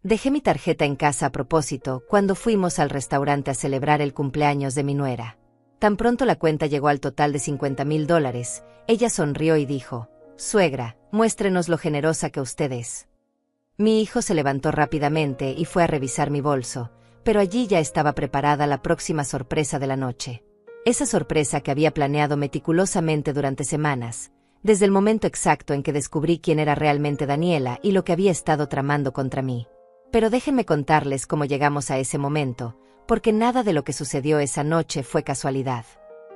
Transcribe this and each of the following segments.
Dejé mi tarjeta en casa a propósito cuando fuimos al restaurante a celebrar el cumpleaños de mi nuera. Tan pronto la cuenta llegó al total de $50,000, ella sonrió y dijo: «Suegra, muéstrenos lo generosa que usted es». Mi hijo se levantó rápidamente y fue a revisar mi bolso, pero allí ya estaba preparada la próxima sorpresa de la noche. Esa sorpresa que había planeado meticulosamente durante semanas, desde el momento exacto en que descubrí quién era realmente Daniela y lo que había estado tramando contra mí. Pero déjenme contarles cómo llegamos a ese momento, porque nada de lo que sucedió esa noche fue casualidad.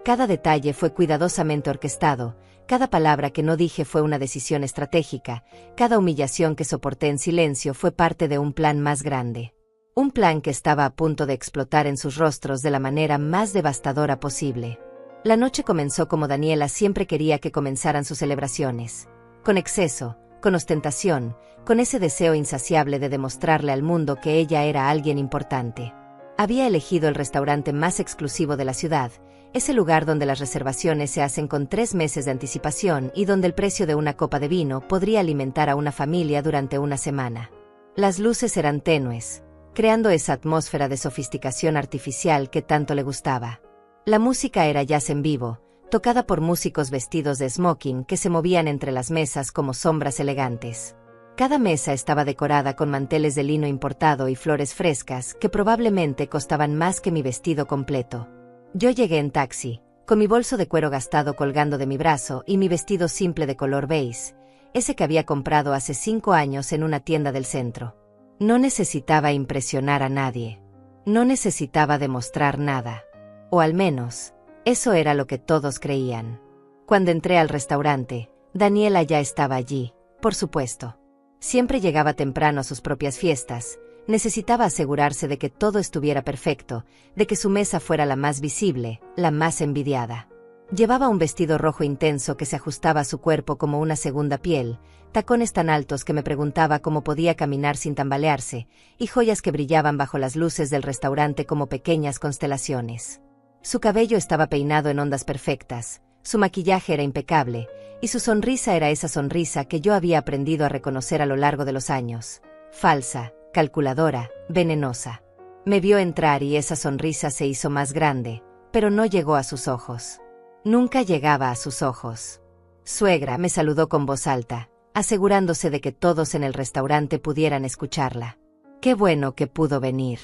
Cada detalle fue cuidadosamente orquestado, cada palabra que no dije fue una decisión estratégica, cada humillación que soporté en silencio fue parte de un plan más grande. Un plan que estaba a punto de explotar en sus rostros de la manera más devastadora posible. La noche comenzó como Daniela siempre quería que comenzaran sus celebraciones. Con exceso, con ostentación, con ese deseo insaciable de demostrarle al mundo que ella era alguien importante. Había elegido el restaurante más exclusivo de la ciudad, ese lugar donde las reservaciones se hacen con 3 meses de anticipación y donde el precio de una copa de vino podría alimentar a una familia durante una semana. Las luces eran tenues, creando esa atmósfera de sofisticación artificial que tanto le gustaba. La música era jazz en vivo, tocada por músicos vestidos de smoking que se movían entre las mesas como sombras elegantes. Cada mesa estaba decorada con manteles de lino importado y flores frescas que probablemente costaban más que mi vestido completo. Yo llegué en taxi, con mi bolso de cuero gastado colgando de mi brazo y mi vestido simple de color beige, ese que había comprado hace 5 años en una tienda del centro. No necesitaba impresionar a nadie. No necesitaba demostrar nada. O al menos, eso era lo que todos creían. Cuando entré al restaurante, Daniela ya estaba allí, por supuesto. Siempre llegaba temprano a sus propias fiestas, necesitaba asegurarse de que todo estuviera perfecto, de que su mesa fuera la más visible, la más envidiada. Llevaba un vestido rojo intenso que se ajustaba a su cuerpo como una segunda piel, tacones tan altos que me preguntaba cómo podía caminar sin tambalearse, y joyas que brillaban bajo las luces del restaurante como pequeñas constelaciones. Su cabello estaba peinado en ondas perfectas, su maquillaje era impecable, y su sonrisa era esa sonrisa que yo había aprendido a reconocer a lo largo de los años. Falsa, calculadora, venenosa. Me vio entrar y esa sonrisa se hizo más grande, pero no llegó a sus ojos. Nunca llegaba a sus ojos. «Suegra», me saludó con voz alta, asegurándose de que todos en el restaurante pudieran escucharla. «Qué bueno que pudo venir.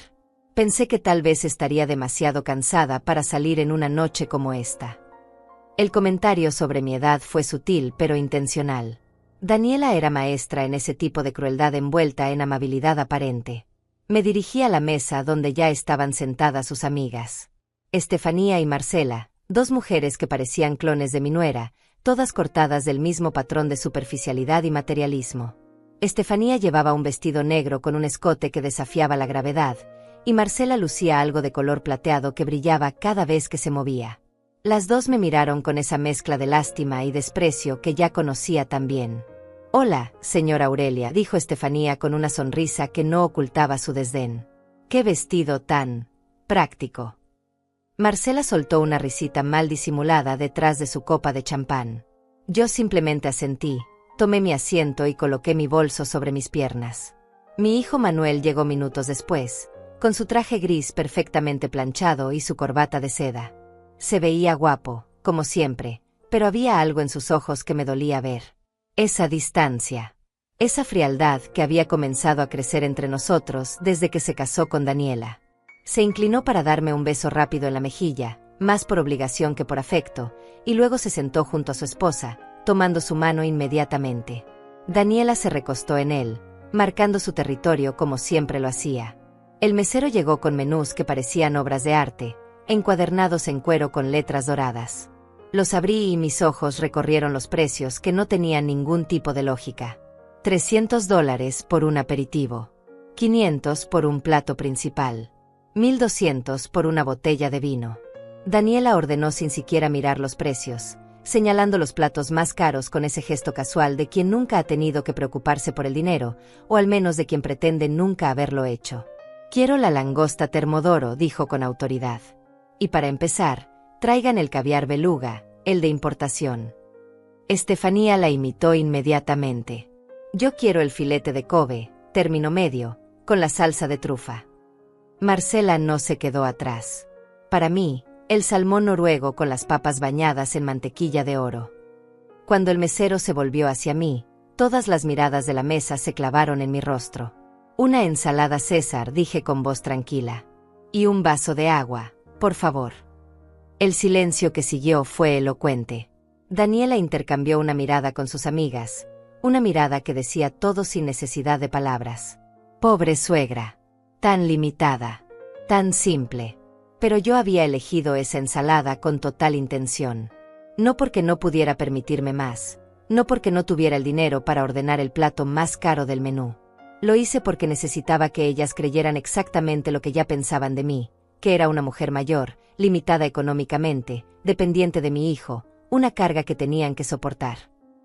Pensé que tal vez estaría demasiado cansada para salir en una noche como esta». El comentario sobre mi edad fue sutil pero intencional. Daniela era maestra en ese tipo de crueldad envuelta en amabilidad aparente. Me dirigí a la mesa donde ya estaban sentadas sus amigas. Estefanía y Marcela, 2 mujeres que parecían clones de mi nuera, todas cortadas del mismo patrón de superficialidad y materialismo. Estefanía llevaba un vestido negro con un escote que desafiaba la gravedad, y Marcela lucía algo de color plateado que brillaba cada vez que se movía. Las 2 me miraron con esa mezcla de lástima y desprecio que ya conocía tan bien. «Hola, señora Aurelia», dijo Estefanía con una sonrisa que no ocultaba su desdén. «Qué vestido tan práctico». Marcela soltó una risita mal disimulada detrás de su copa de champán. Yo simplemente asentí, tomé mi asiento y coloqué mi bolso sobre mis piernas. Mi hijo Manuel llegó minutos después, con su traje gris perfectamente planchado y su corbata de seda. Se veía guapo, como siempre, pero había algo en sus ojos que me dolía ver. Esa distancia, esa frialdad que había comenzado a crecer entre nosotros desde que se casó con Daniela. Se inclinó para darme un beso rápido en la mejilla, más por obligación que por afecto, y luego se sentó junto a su esposa, tomando su mano inmediatamente. Daniela se recostó en él, marcando su territorio como siempre lo hacía. El mesero llegó con menús que parecían obras de arte, encuadernados en cuero con letras doradas. Los abrí y mis ojos recorrieron los precios que no tenían ningún tipo de lógica. $300 por un aperitivo. $500 por un plato principal. $1,200 por una botella de vino. Daniela ordenó sin siquiera mirar los precios, señalando los platos más caros con ese gesto casual de quien nunca ha tenido que preocuparse por el dinero, o al menos de quien pretende nunca haberlo hecho. «Quiero la langosta Termodoro», dijo con autoridad. «Y para empezar, traigan el caviar beluga, el de importación». Estefanía la imitó inmediatamente. «Yo quiero el filete de Kobe, término medio, con la salsa de trufa. Marcela no se quedó atrás. Para mí, el salmón noruego con las papas bañadas en mantequilla de oro. Cuando el mesero se volvió hacia mí, todas las miradas de la mesa se clavaron en mi rostro. Una ensalada César, dije con voz tranquila. Y un vaso de agua, por favor. El silencio que siguió fue elocuente. Daniela intercambió una mirada con sus amigas, una mirada que decía todo sin necesidad de palabras. Pobre suegra. Tan limitada. Tan simple. Pero yo había elegido esa ensalada con total intención. No porque no pudiera permitirme más, no porque no tuviera el dinero para ordenar el plato más caro del menú. Lo hice porque necesitaba que ellas creyeran exactamente lo que ya pensaban de mí, que era una mujer mayor, limitada económicamente, dependiente de mi hijo, una carga que tenían que soportar.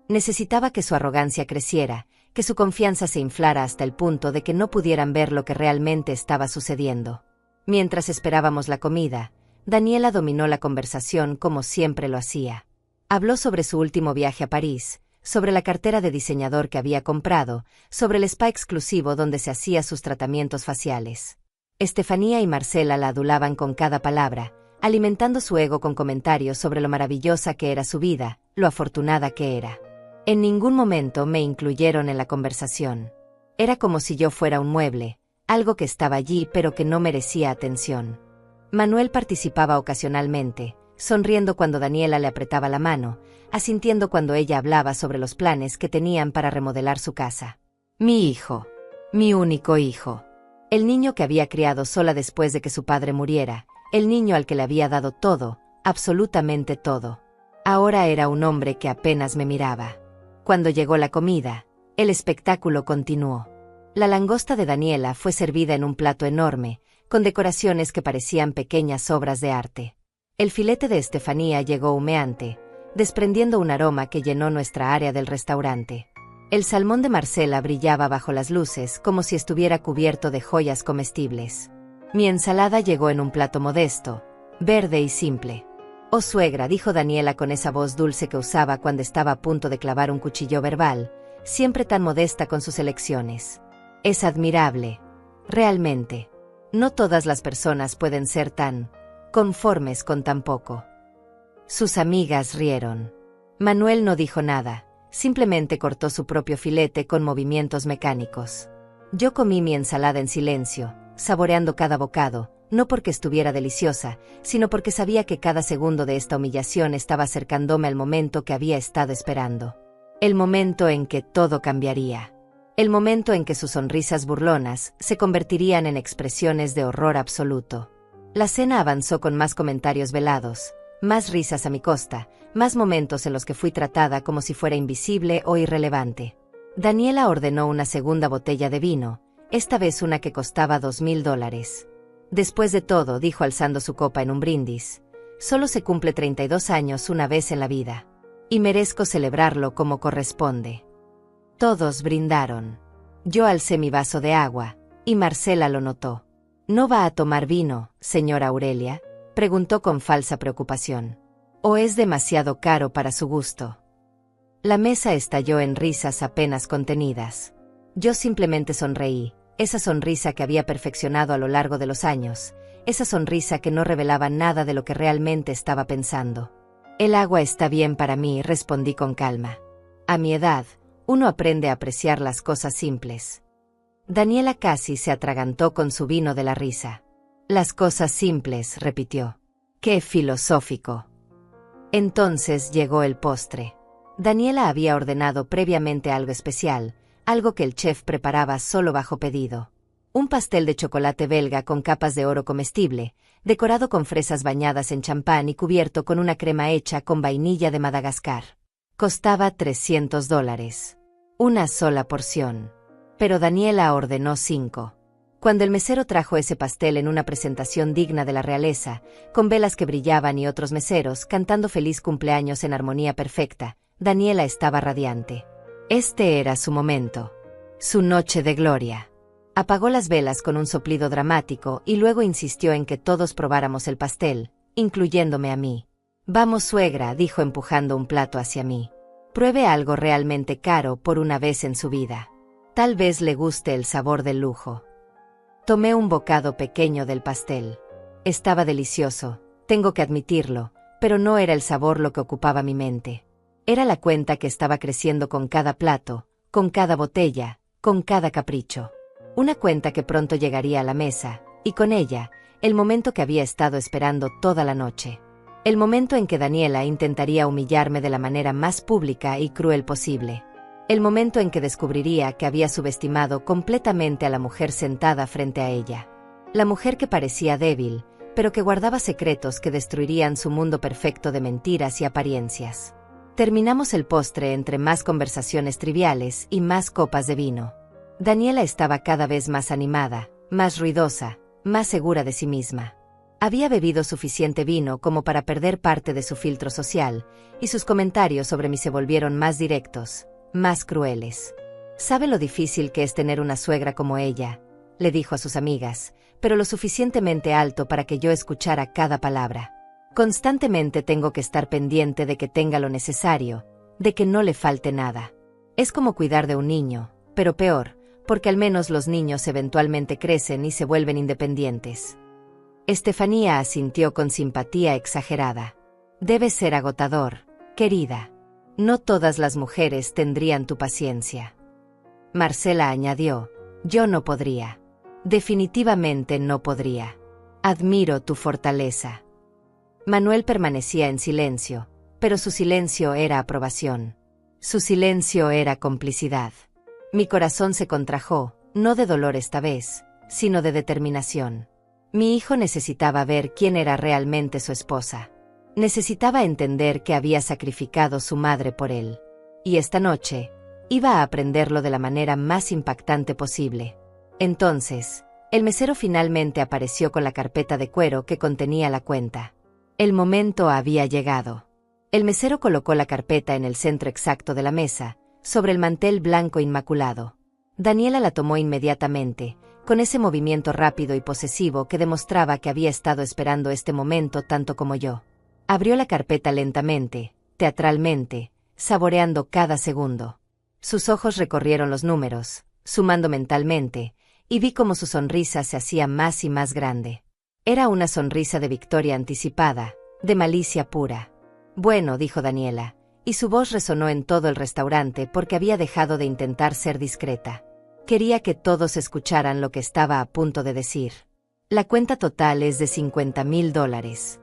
Necesitaba que su arrogancia creciera, que su confianza se inflara hasta el punto de que no pudieran ver lo que realmente estaba sucediendo. Mientras esperábamos la comida, Daniela dominó la conversación como siempre lo hacía. Habló sobre su último viaje a París, sobre la cartera de diseñador que había comprado, sobre el spa exclusivo donde se hacía sus tratamientos faciales. Estefanía y Marcela la adulaban con cada palabra, alimentando su ego con comentarios sobre lo maravillosa que era su vida, lo afortunada que era. En ningún momento me incluyeron en la conversación. Era como si yo fuera un mueble, algo que estaba allí pero que no merecía atención. Manuel participaba ocasionalmente, sonriendo cuando Daniela le apretaba la mano, asintiendo cuando ella hablaba sobre los planes que tenían para remodelar su casa. Mi hijo. Mi único hijo. El niño que había criado sola después de que su padre muriera, el niño al que le había dado todo, absolutamente todo. Ahora era un hombre que apenas me miraba. Cuando llegó la comida, el espectáculo continuó. La langosta de Daniela fue servida en un plato enorme, con decoraciones que parecían pequeñas obras de arte. El filete de Estefanía llegó humeante, desprendiendo un aroma que llenó nuestra área del restaurante. El salmón de Marcela brillaba bajo las luces como si estuviera cubierto de joyas comestibles. Mi ensalada llegó en un plato modesto, verde y simple. Oh suegra, dijo Daniela con esa voz dulce que usaba cuando estaba a punto de clavar un cuchillo verbal, siempre tan modesta con sus elecciones. Es admirable. Realmente. No todas las personas pueden ser tan conformes con tan poco. Sus amigas rieron. Manuel no dijo nada, simplemente cortó su propio filete con movimientos mecánicos. Yo comí mi ensalada en silencio, saboreando cada bocado, no porque estuviera deliciosa, sino porque sabía que cada segundo de esta humillación estaba acercándome al momento que había estado esperando. El momento en que todo cambiaría. El momento en que sus sonrisas burlonas se convertirían en expresiones de horror absoluto. La cena avanzó con más comentarios velados, más risas a mi costa, más momentos en los que fui tratada como si fuera invisible o irrelevante. Daniela ordenó una segunda botella de vino, esta vez una que costaba $2,000. Después de todo, dijo alzando su copa en un brindis, solo se cumple 32 años una vez en la vida. Y merezco celebrarlo como corresponde. Todos brindaron. Yo alcé mi vaso de agua, y Marcela lo notó. ¿No va a tomar vino, señora Aurelia?, preguntó con falsa preocupación. ¿O es demasiado caro para su gusto? La mesa estalló en risas apenas contenidas. Yo simplemente sonreí, esa sonrisa que había perfeccionado a lo largo de los años, esa sonrisa que no revelaba nada de lo que realmente estaba pensando. El agua está bien para mí, respondí con calma. A mi edad, uno aprende a apreciar las cosas simples. Daniela casi se atragantó con su vino de la risa. Las cosas simples, repitió. ¡Qué filosófico! Entonces llegó el postre. Daniela había ordenado previamente algo especial, algo que el chef preparaba solo bajo pedido. Un pastel de chocolate belga con capas de oro comestible, decorado con fresas bañadas en champán y cubierto con una crema hecha con vainilla de Madagascar. Costaba $300. Una sola porción. Pero Daniela ordenó 5. Cuando el mesero trajo ese pastel en una presentación digna de la realeza, con velas que brillaban y otros meseros cantando feliz cumpleaños en armonía perfecta, Daniela estaba radiante. Este era su momento. Su noche de gloria. Apagó las velas con un soplido dramático y luego insistió en que todos probáramos el pastel, incluyéndome a mí. Vamos, suegra, dijo empujando un plato hacia mí. Pruebe algo realmente caro por una vez en su vida. Tal vez le guste el sabor del lujo. Tomé un bocado pequeño del pastel. Estaba delicioso, tengo que admitirlo, pero no era el sabor lo que ocupaba mi mente. Era la cuenta que estaba creciendo con cada plato, con cada botella, con cada capricho. Una cuenta que pronto llegaría a la mesa, y con ella, el momento que había estado esperando toda la noche. El momento en que Daniela intentaría humillarme de la manera más pública y cruel posible. El momento en que descubriría que había subestimado completamente a la mujer sentada frente a ella. La mujer que parecía débil, pero que guardaba secretos que destruirían su mundo perfecto de mentiras y apariencias. Terminamos el postre entre más conversaciones triviales y más copas de vino. Daniela estaba cada vez más animada, más ruidosa, más segura de sí misma. Había bebido suficiente vino como para perder parte de su filtro social, y sus comentarios sobre mí se volvieron más directos, más crueles. «¿Sabe lo difícil que es tener una suegra como ella?», le dijo a sus amigas, pero lo suficientemente alto para que yo escuchara cada palabra. «Constantemente tengo que estar pendiente de que tenga lo necesario, de que no le falte nada. Es como cuidar de un niño, pero peor, porque al menos los niños eventualmente crecen y se vuelven independientes». Estefanía asintió con simpatía exagerada. «Debe ser agotador, querida. No todas las mujeres tendrían tu paciencia». Marcela añadió: «Yo no podría. Definitivamente no podría. Admiro tu fortaleza». Manuel permanecía en silencio, pero su silencio era aprobación. Su silencio era complicidad. Mi corazón se contrajo, no de dolor esta vez, sino de determinación. Mi hijo necesitaba ver quién era realmente su esposa. Necesitaba entender que había sacrificado su madre por él. Y esta noche, iba a aprenderlo de la manera más impactante posible. Entonces, el mesero finalmente apareció con la carpeta de cuero que contenía la cuenta. El momento había llegado. El mesero colocó la carpeta en el centro exacto de la mesa, sobre el mantel blanco inmaculado. Daniela la tomó inmediatamente, con ese movimiento rápido y posesivo que demostraba que había estado esperando este momento tanto como yo. Abrió la carpeta lentamente, teatralmente, saboreando cada segundo. Sus ojos recorrieron los números, sumando mentalmente, y vi cómo su sonrisa se hacía más y más grande. Era una sonrisa de victoria anticipada, de malicia pura. «Bueno», dijo Daniela, y su voz resonó en todo el restaurante porque había dejado de intentar ser discreta. Quería que todos escucharan lo que estaba a punto de decir. «La cuenta total es de $50,000.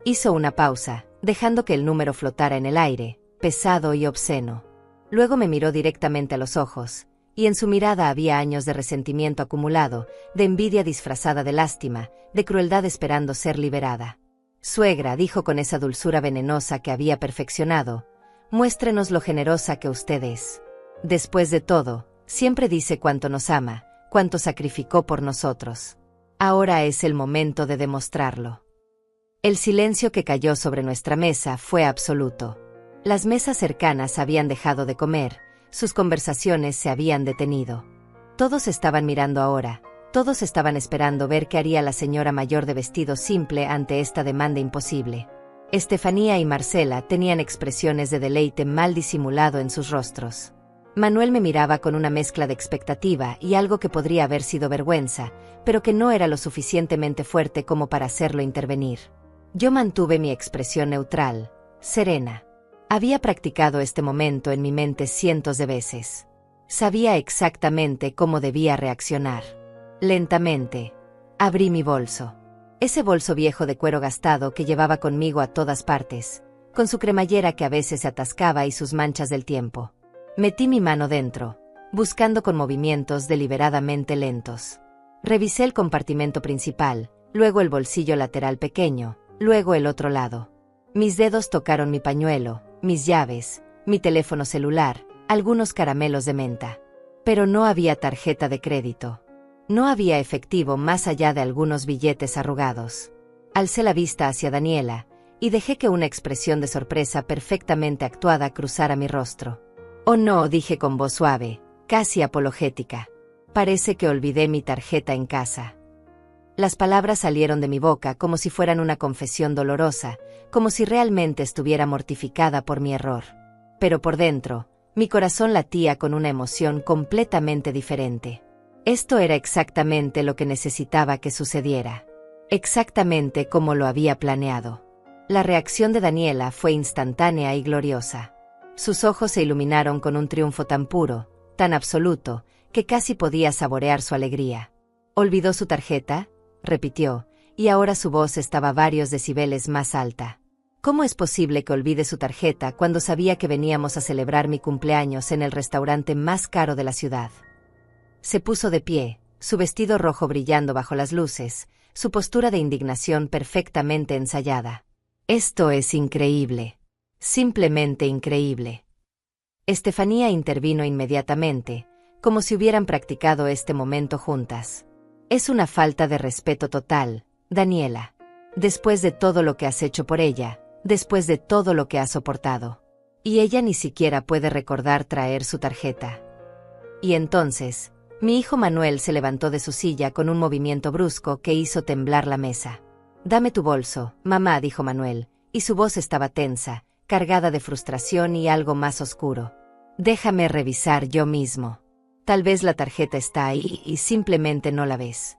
Hizo una pausa, dejando que el número flotara en el aire, pesado y obsceno. Luego me miró directamente a los ojos, y en su mirada había años de resentimiento acumulado, de envidia disfrazada de lástima, de crueldad esperando ser liberada. «Suegra», dijo con esa dulzura venenosa que había perfeccionado, «muéstrenos lo generosa que usted es. Después de todo, siempre dice cuánto nos ama, cuánto sacrificó por nosotros. Ahora es el momento de demostrarlo». El silencio que cayó sobre nuestra mesa fue absoluto. Las mesas cercanas habían dejado de comer, sus conversaciones se habían detenido. Todos estaban mirando ahora, todos estaban esperando ver qué haría la señora mayor de vestido simple ante esta demanda imposible. Estefanía y Marcela tenían expresiones de deleite mal disimulado en sus rostros. Manuel me miraba con una mezcla de expectativa y algo que podría haber sido vergüenza, pero que no era lo suficientemente fuerte como para hacerlo intervenir. Yo mantuve mi expresión neutral, serena. Había practicado este momento en mi mente cientos de veces. Sabía exactamente cómo debía reaccionar. Lentamente, abrí mi bolso. Ese bolso viejo de cuero gastado que llevaba conmigo a todas partes, con su cremallera que a veces se atascaba y sus manchas del tiempo. Metí mi mano dentro, buscando con movimientos deliberadamente lentos. Revisé el compartimento principal, luego el bolsillo lateral pequeño, luego el otro lado. Mis dedos tocaron mi pañuelo, mis llaves, mi teléfono celular, algunos caramelos de menta. Pero no había tarjeta de crédito. No había efectivo más allá de algunos billetes arrugados. Alcé la vista hacia Daniela, y dejé que una expresión de sorpresa perfectamente actuada cruzara mi rostro. «Oh no», dije con voz suave, casi apologética. «Parece que olvidé mi tarjeta en casa». Las palabras salieron de mi boca como si fueran una confesión dolorosa, como si realmente estuviera mortificada por mi error. Pero por dentro, mi corazón latía con una emoción completamente diferente. Esto era exactamente lo que necesitaba que sucediera. Exactamente como lo había planeado. La reacción de Daniela fue instantánea y gloriosa. Sus ojos se iluminaron con un triunfo tan puro, tan absoluto, que casi podía saborear su alegría. ¿Olvidó su tarjeta?, repitió, y ahora su voz estaba varios decibeles más alta. ¿Cómo es posible que olvide su tarjeta cuando sabía que veníamos a celebrar mi cumpleaños en el restaurante más caro de la ciudad? Se puso de pie, su vestido rojo brillando bajo las luces, su postura de indignación perfectamente ensayada. Esto es increíble. Simplemente increíble. Estefanía intervino inmediatamente, como si hubieran practicado este momento juntas. Es una falta de respeto total, Daniela. Después de todo lo que has hecho por ella, después de todo lo que has soportado. Y ella ni siquiera puede recordar traer su tarjeta. Y entonces, mi hijo Manuel se levantó de su silla con un movimiento brusco que hizo temblar la mesa. «Dame tu bolso, mamá», dijo Manuel, y su voz estaba tensa, cargada de frustración y algo más oscuro. «Déjame revisar yo mismo. Tal vez la tarjeta está ahí y simplemente no la ves».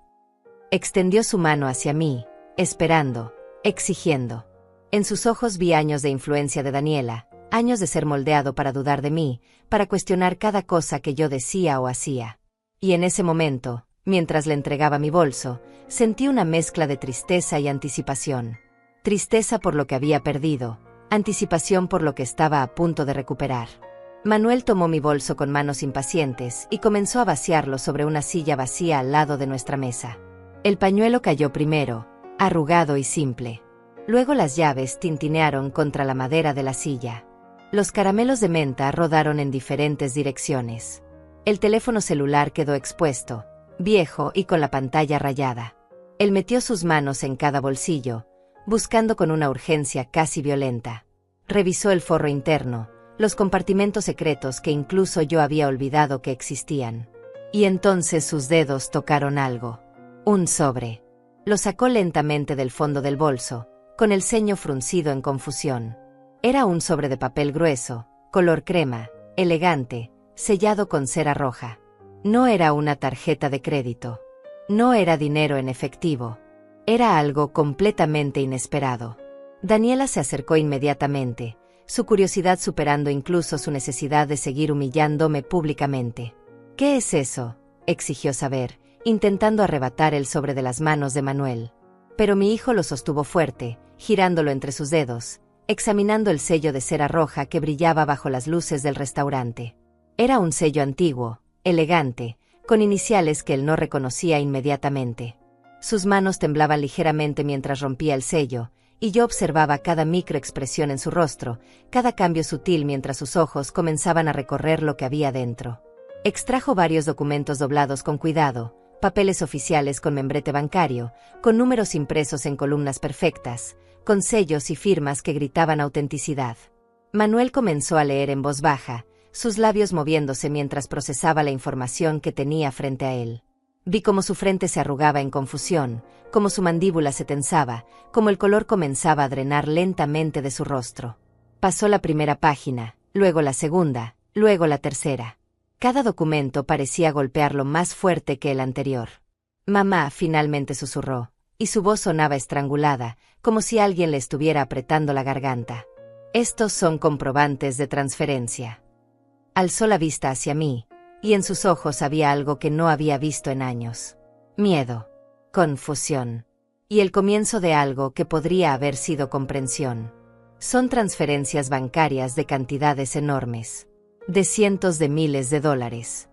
Extendió su mano hacia mí, esperando, exigiendo. En sus ojos vi años de influencia de Daniela, años de ser moldeado para dudar de mí, para cuestionar cada cosa que yo decía o hacía. Y en ese momento, mientras le entregaba mi bolso, sentí una mezcla de tristeza y anticipación. Tristeza por lo que había perdido, anticipación por lo que estaba a punto de recuperar. Manuel tomó mi bolso con manos impacientes y comenzó a vaciarlo sobre una silla vacía al lado de nuestra mesa. El pañuelo cayó primero, arrugado y simple. Luego las llaves tintinearon contra la madera de la silla. Los caramelos de menta rodaron en diferentes direcciones. El teléfono celular quedó expuesto, viejo y con la pantalla rayada. Él metió sus manos en cada bolsillo, buscando con una urgencia casi violenta. Revisó el forro interno, los compartimentos secretos que incluso yo había olvidado que existían. Y entonces sus dedos tocaron algo. Un sobre. Lo sacó lentamente del fondo del bolso, con el ceño fruncido en confusión. Era un sobre de papel grueso, color crema, elegante, sellado con cera roja. No era una tarjeta de crédito. No era dinero en efectivo. Era algo completamente inesperado. Daniela se acercó inmediatamente, su curiosidad superando incluso su necesidad de seguir humillándome públicamente. «¿Qué es eso?», exigió saber, intentando arrebatar el sobre de las manos de Manuel. Pero mi hijo lo sostuvo fuerte, girándolo entre sus dedos, examinando el sello de cera roja que brillaba bajo las luces del restaurante. Era un sello antiguo, elegante, con iniciales que él no reconocía inmediatamente. Sus manos temblaban ligeramente mientras rompía el sello, y yo observaba cada microexpresión en su rostro, cada cambio sutil mientras sus ojos comenzaban a recorrer lo que había dentro. Extrajo varios documentos doblados con cuidado, papeles oficiales con membrete bancario, con números impresos en columnas perfectas, con sellos y firmas que gritaban autenticidad. Manuel comenzó a leer en voz baja, sus labios moviéndose mientras procesaba la información que tenía frente a él. Vi cómo su frente se arrugaba en confusión, cómo su mandíbula se tensaba, cómo el color comenzaba a drenar lentamente de su rostro. Pasó la primera página, luego la segunda, luego la tercera. Cada documento parecía golpearlo más fuerte que el anterior. «Mamá», finalmente susurró, y su voz sonaba estrangulada, como si alguien le estuviera apretando la garganta. «Estos son comprobantes de transferencia». Alzó la vista hacia mí, y en sus ojos había algo que no había visto en años. Miedo, confusión, y el comienzo de algo que podría haber sido comprensión. Son transferencias bancarias de cantidades enormes, de cientos de miles de dólares.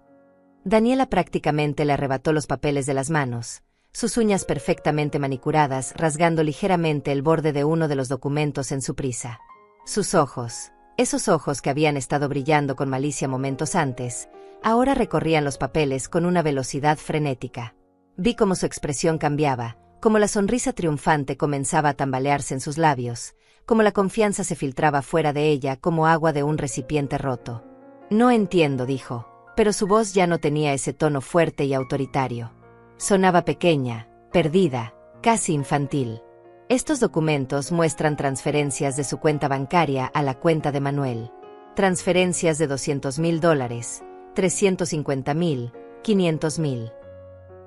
Daniela prácticamente le arrebató los papeles de las manos, sus uñas perfectamente manicuradas rasgando ligeramente el borde de uno de los documentos en su prisa. Sus ojos, esos ojos que habían estado brillando con malicia momentos antes, ahora recorrían los papeles con una velocidad frenética. Vi cómo su expresión cambiaba, cómo la sonrisa triunfante comenzaba a tambalearse en sus labios, cómo la confianza se filtraba fuera de ella como agua de un recipiente roto. «No entiendo», dijo, pero su voz ya no tenía ese tono fuerte y autoritario. Sonaba pequeña, perdida, casi infantil. Estos documentos muestran transferencias de su cuenta bancaria a la cuenta de Manuel. Transferencias de $200,000, $350,000, $500,000.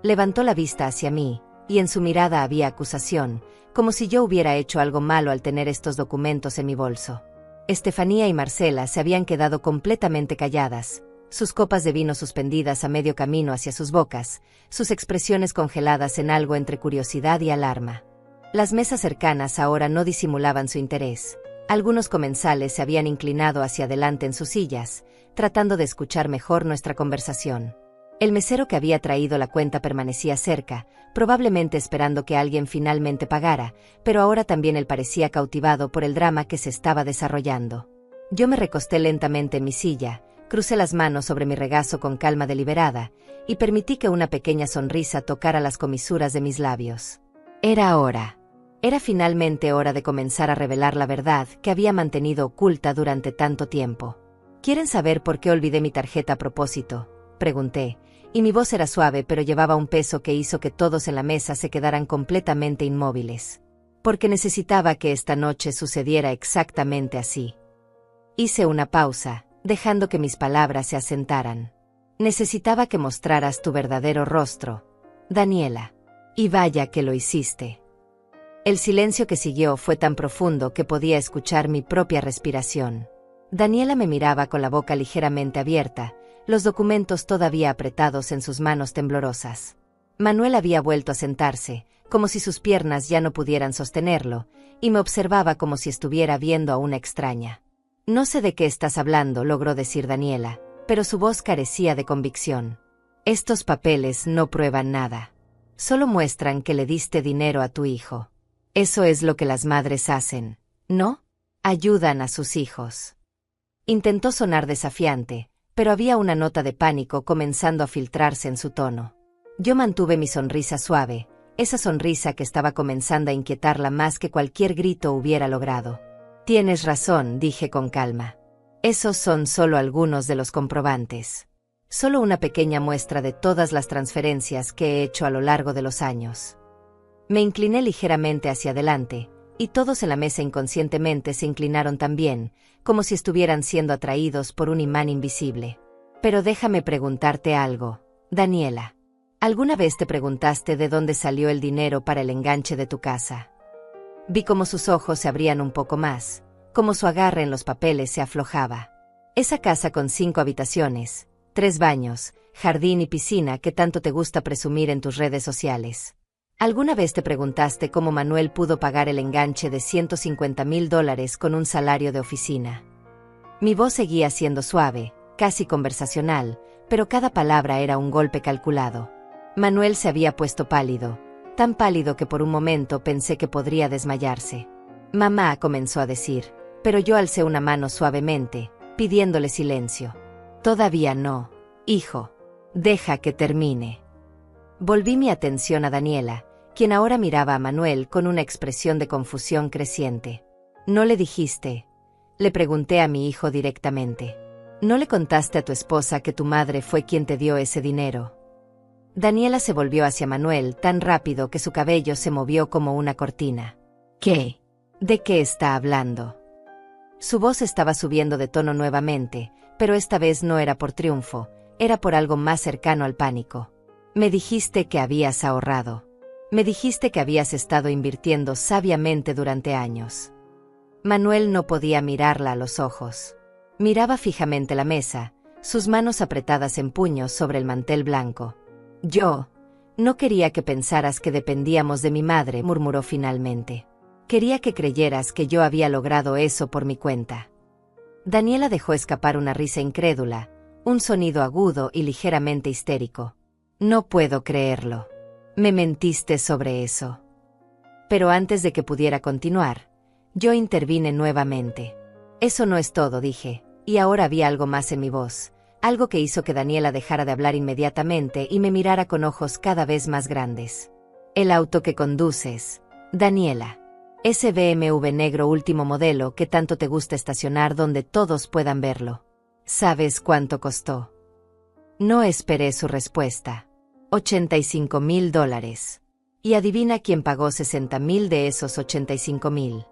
Levantó la vista hacia mí, y en su mirada había acusación, como si yo hubiera hecho algo malo al tener estos documentos en mi bolso. Estefanía y Marcela se habían quedado completamente calladas, sus copas de vino suspendidas a medio camino hacia sus bocas, sus expresiones congeladas en algo entre curiosidad y alarma. Las mesas cercanas ahora no disimulaban su interés. Algunos comensales se habían inclinado hacia adelante en sus sillas, tratando de escuchar mejor nuestra conversación. El mesero que había traído la cuenta permanecía cerca, probablemente esperando que alguien finalmente pagara, pero ahora también él parecía cautivado por el drama que se estaba desarrollando. Yo me recosté lentamente en mi silla, crucé las manos sobre mi regazo con calma deliberada, y permití que una pequeña sonrisa tocara las comisuras de mis labios. Era hora. Era finalmente hora de comenzar a revelar la verdad que había mantenido oculta durante tanto tiempo. ¿Quieren saber por qué olvidé mi tarjeta a propósito?, pregunté, y mi voz era suave pero llevaba un peso que hizo que todos en la mesa se quedaran completamente inmóviles. Porque necesitaba que esta noche sucediera exactamente así. Hice una pausa, dejando que mis palabras se asentaran. Necesitaba que mostraras tu verdadero rostro, Daniela. Y vaya que lo hiciste. El silencio que siguió fue tan profundo que podía escuchar mi propia respiración. Daniela me miraba con la boca ligeramente abierta, los documentos todavía apretados en sus manos temblorosas. Manuel había vuelto a sentarse, como si sus piernas ya no pudieran sostenerlo, y me observaba como si estuviera viendo a una extraña. No sé de qué estás hablando, logró decir Daniela, pero su voz carecía de convicción. Estos papeles no prueban nada. Solo muestran que le diste dinero a tu hijo. Eso es lo que las madres hacen, ¿no? Ayudan a sus hijos. Intentó sonar desafiante, pero había una nota de pánico comenzando a filtrarse en su tono. Yo mantuve mi sonrisa suave, esa sonrisa que estaba comenzando a inquietarla más que cualquier grito hubiera logrado. Tienes razón, dije con calma. Esos son solo algunos de los comprobantes. Solo una pequeña muestra de todas las transferencias que he hecho a lo largo de los años. Me incliné ligeramente hacia adelante, y todos en la mesa inconscientemente se inclinaron también, como si estuvieran siendo atraídos por un imán invisible. Pero déjame preguntarte algo, Daniela. ¿Alguna vez te preguntaste de dónde salió el dinero para el enganche de tu casa? Vi cómo sus ojos se abrían un poco más, cómo su agarre en los papeles se aflojaba. Esa casa con 5 habitaciones, 3 baños, jardín y piscina que tanto te gusta presumir en tus redes sociales. ¿Alguna vez te preguntaste cómo Manuel pudo pagar el enganche de $150,000 con un salario de oficina? Mi voz seguía siendo suave, casi conversacional, pero cada palabra era un golpe calculado. Manuel se había puesto pálido, tan pálido que por un momento pensé que podría desmayarse. Mamá, comenzó a decir, pero yo alcé una mano suavemente, pidiéndole silencio. Todavía no, hijo. Deja que termine. Volví mi atención a Daniela, quien ahora miraba a Manuel con una expresión de confusión creciente. ¿No le dijiste? Le pregunté a mi hijo directamente. ¿No le contaste a tu esposa que tu madre fue quien te dio ese dinero? Daniela se volvió hacia Manuel tan rápido que su cabello se movió como una cortina. ¿Qué? ¿De qué está hablando? Su voz estaba subiendo de tono nuevamente, pero esta vez no era por triunfo, era por algo más cercano al pánico. Me dijiste que habías ahorrado. Me dijiste que habías estado invirtiendo sabiamente durante años. Manuel no podía mirarla a los ojos. Miraba fijamente la mesa, sus manos apretadas en puños sobre el mantel blanco. Yo no quería que pensaras que dependíamos de mi madre, murmuró finalmente. Quería que creyeras que yo había logrado eso por mi cuenta. Daniela dejó escapar una risa incrédula, un sonido agudo y ligeramente histérico. No puedo creerlo. Me mentiste sobre eso. Pero antes de que pudiera continuar, yo intervine nuevamente. Eso no es todo, dije, y ahora había algo más en mi voz, algo que hizo que Daniela dejara de hablar inmediatamente y me mirara con ojos cada vez más grandes. El auto que conduces, Daniela. Ese BMW negro último modelo que tanto te gusta estacionar donde todos puedan verlo. ¿Sabes cuánto costó? No esperé su respuesta. $85,000. Y adivina quién pagó 60,000 de esos 85,000.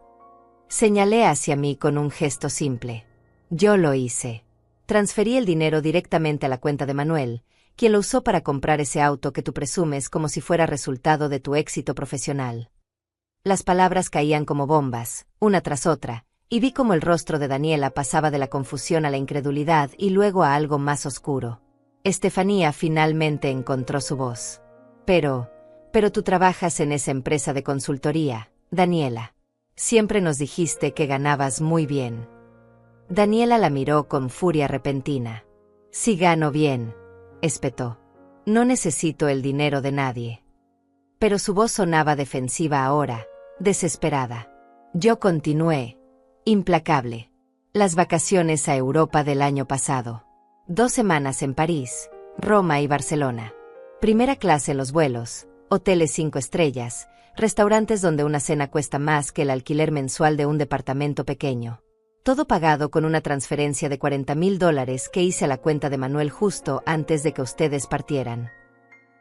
Señalé hacia mí con un gesto simple. Yo lo hice. Transferí el dinero directamente a la cuenta de Manuel, quien lo usó para comprar ese auto que tú presumes como si fuera resultado de tu éxito profesional. Las palabras caían como bombas, una tras otra, y vi cómo el rostro de Daniela pasaba de la confusión a la incredulidad y luego a algo más oscuro. Estefanía finalmente encontró su voz. Pero tú trabajas en esa empresa de consultoría, Daniela. Siempre nos dijiste que ganabas muy bien. Daniela la miró con furia repentina. Sí gano bien, espetó. No necesito el dinero de nadie. Pero su voz sonaba defensiva ahora, desesperada. Yo continué, implacable. Las vacaciones a Europa del año pasado. 2 semanas en París, Roma y Barcelona. Primera clase en los vuelos, hoteles 5 estrellas, restaurantes donde una cena cuesta más que el alquiler mensual de un departamento pequeño. Todo pagado con una transferencia de $40,000 que hice a la cuenta de Manuel justo antes de que ustedes partieran.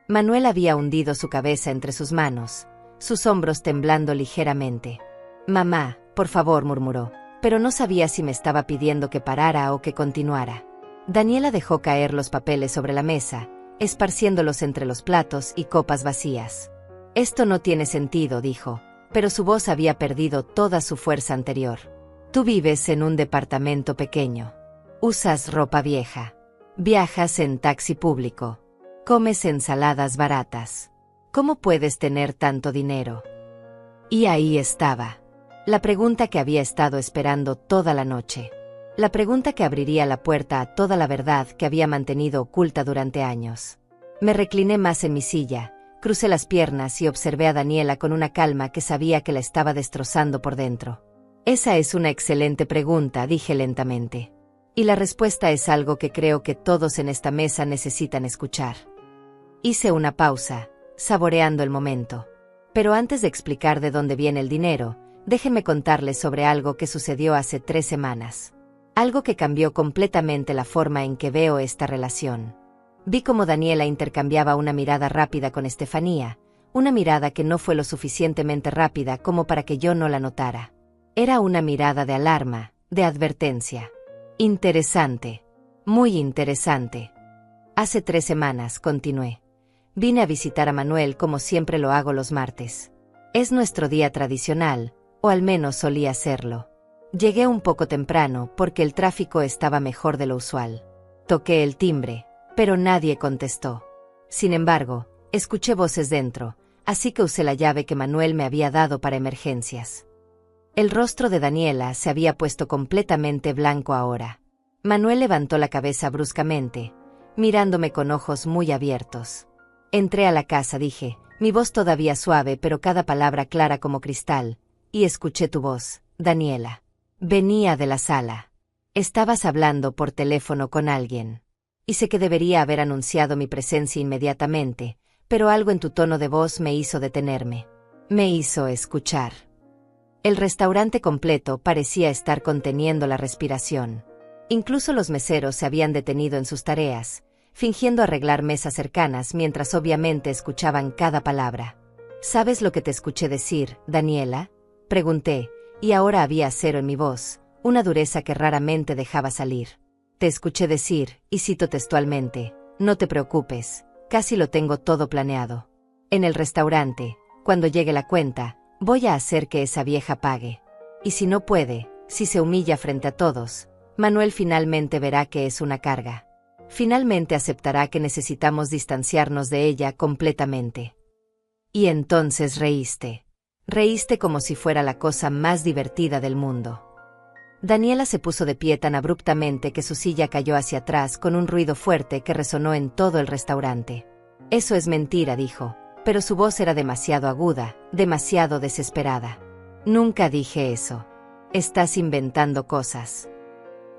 Manuel había hundido su cabeza entre sus manos, sus hombros temblando ligeramente. Mamá, por favor, murmuró, pero no sabía si me estaba pidiendo que parara o que continuara. Daniela dejó caer los papeles sobre la mesa, esparciéndolos entre los platos y copas vacías. Esto no tiene sentido, dijo, pero su voz había perdido toda su fuerza anterior. Tú vives en un departamento pequeño. Usas ropa vieja. Viajas en taxi público. Comes ensaladas baratas. ¿Cómo puedes tener tanto dinero? Y ahí estaba. La pregunta que había estado esperando toda la noche. La pregunta que abriría la puerta a toda la verdad que había mantenido oculta durante años. Me recliné más en mi silla, crucé las piernas y observé a Daniela con una calma que sabía que la estaba destrozando por dentro. Esa es una excelente pregunta, dije lentamente. Y la respuesta es algo que creo que todos en esta mesa necesitan escuchar. Hice una pausa, saboreando el momento. Pero antes de explicar de dónde viene el dinero, déjenme contarles sobre algo que sucedió hace 3 semanas. Algo que cambió completamente la forma en que veo esta relación. Vi cómo Daniela intercambiaba una mirada rápida con Estefanía, una mirada que no fue lo suficientemente rápida como para que yo no la notara. Era una mirada de alarma, de advertencia. Interesante. Muy interesante. Hace 3 semanas, continué. Vine a visitar a Manuel como siempre lo hago los martes. Es nuestro día tradicional, o al menos solía serlo. Llegué un poco temprano porque el tráfico estaba mejor de lo usual. Toqué el timbre, pero nadie contestó. Sin embargo, escuché voces dentro, así que usé la llave que Manuel me había dado para emergencias. El rostro de Daniela se había puesto completamente blanco ahora. Manuel levantó la cabeza bruscamente, mirándome con ojos muy abiertos. Entré a la casa, dije, mi voz todavía suave pero cada palabra clara como cristal, y escuché tu voz, Daniela. Venía de la sala. Estabas hablando por teléfono con alguien. Y sé que debería haber anunciado mi presencia inmediatamente, pero algo en tu tono de voz me hizo detenerme. Me hizo escuchar. El restaurante completo parecía estar conteniendo la respiración. Incluso los meseros se habían detenido en sus tareas, fingiendo arreglar mesas cercanas mientras obviamente escuchaban cada palabra. ¿Sabes lo que te escuché decir, Daniela? Pregunté, y ahora había acero en mi voz, una dureza que raramente dejaba salir. Te escuché decir, y cito textualmente, no te preocupes, casi lo tengo todo planeado. En el restaurante, cuando llegue la cuenta, voy a hacer que esa vieja pague. Y si no puede, si se humilla frente a todos, Manuel finalmente verá que es una carga. Finalmente aceptará que necesitamos distanciarnos de ella completamente. Y entonces reíste. Reíste como si fuera la cosa más divertida del mundo. Daniela se puso de pie tan abruptamente que su silla cayó hacia atrás con un ruido fuerte que resonó en todo el restaurante. Eso es mentira, dijo, pero su voz era demasiado aguda, demasiado desesperada. Nunca dije eso. Estás inventando cosas.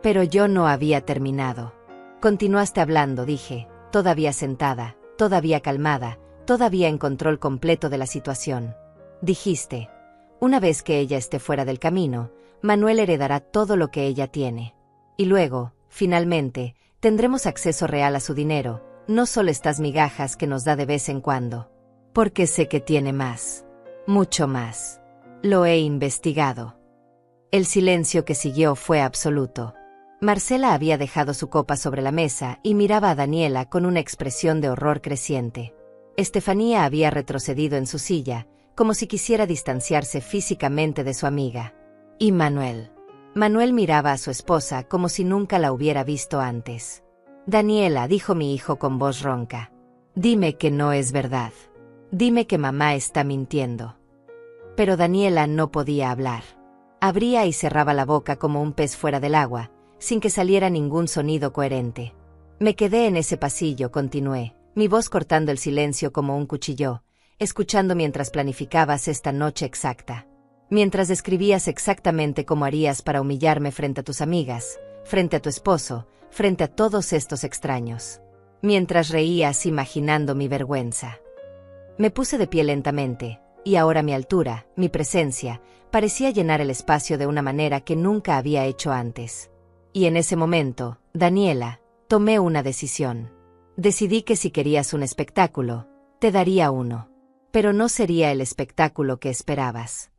Pero yo no había terminado. Continuaste hablando, dije, todavía sentada, todavía calmada, todavía en control completo de la situación. Dijiste, una vez que ella esté fuera del camino, Manuel heredará todo lo que ella tiene. Y luego, finalmente, tendremos acceso real a su dinero, no solo estas migajas que nos da de vez en cuando. Porque sé que tiene más. Mucho más. Lo he investigado. El silencio que siguió fue absoluto. Marcela había dejado su copa sobre la mesa y miraba a Daniela con una expresión de horror creciente. Estefanía había retrocedido en su silla, como si quisiera distanciarse físicamente de su amiga. ¿Y Manuel? Manuel miraba a su esposa como si nunca la hubiera visto antes. Daniela, dijo mi hijo con voz ronca. Dime que no es verdad. Dime que mamá está mintiendo. Pero Daniela no podía hablar. Abría y cerraba la boca como un pez fuera del agua, sin que saliera ningún sonido coherente. Me quedé en ese pasillo, continué, mi voz cortando el silencio como un cuchillo, escuchando mientras planificabas esta noche exacta. Mientras describías exactamente cómo harías para humillarme frente a tus amigas, frente a tu esposo, frente a todos estos extraños. Mientras reías imaginando mi vergüenza. Me puse de pie lentamente, y ahora mi altura, mi presencia, parecía llenar el espacio de una manera que nunca había hecho antes. Y en ese momento, Daniela, tomé una decisión. Decidí que si querías un espectáculo, te daría uno. Pero no sería el espectáculo que esperabas.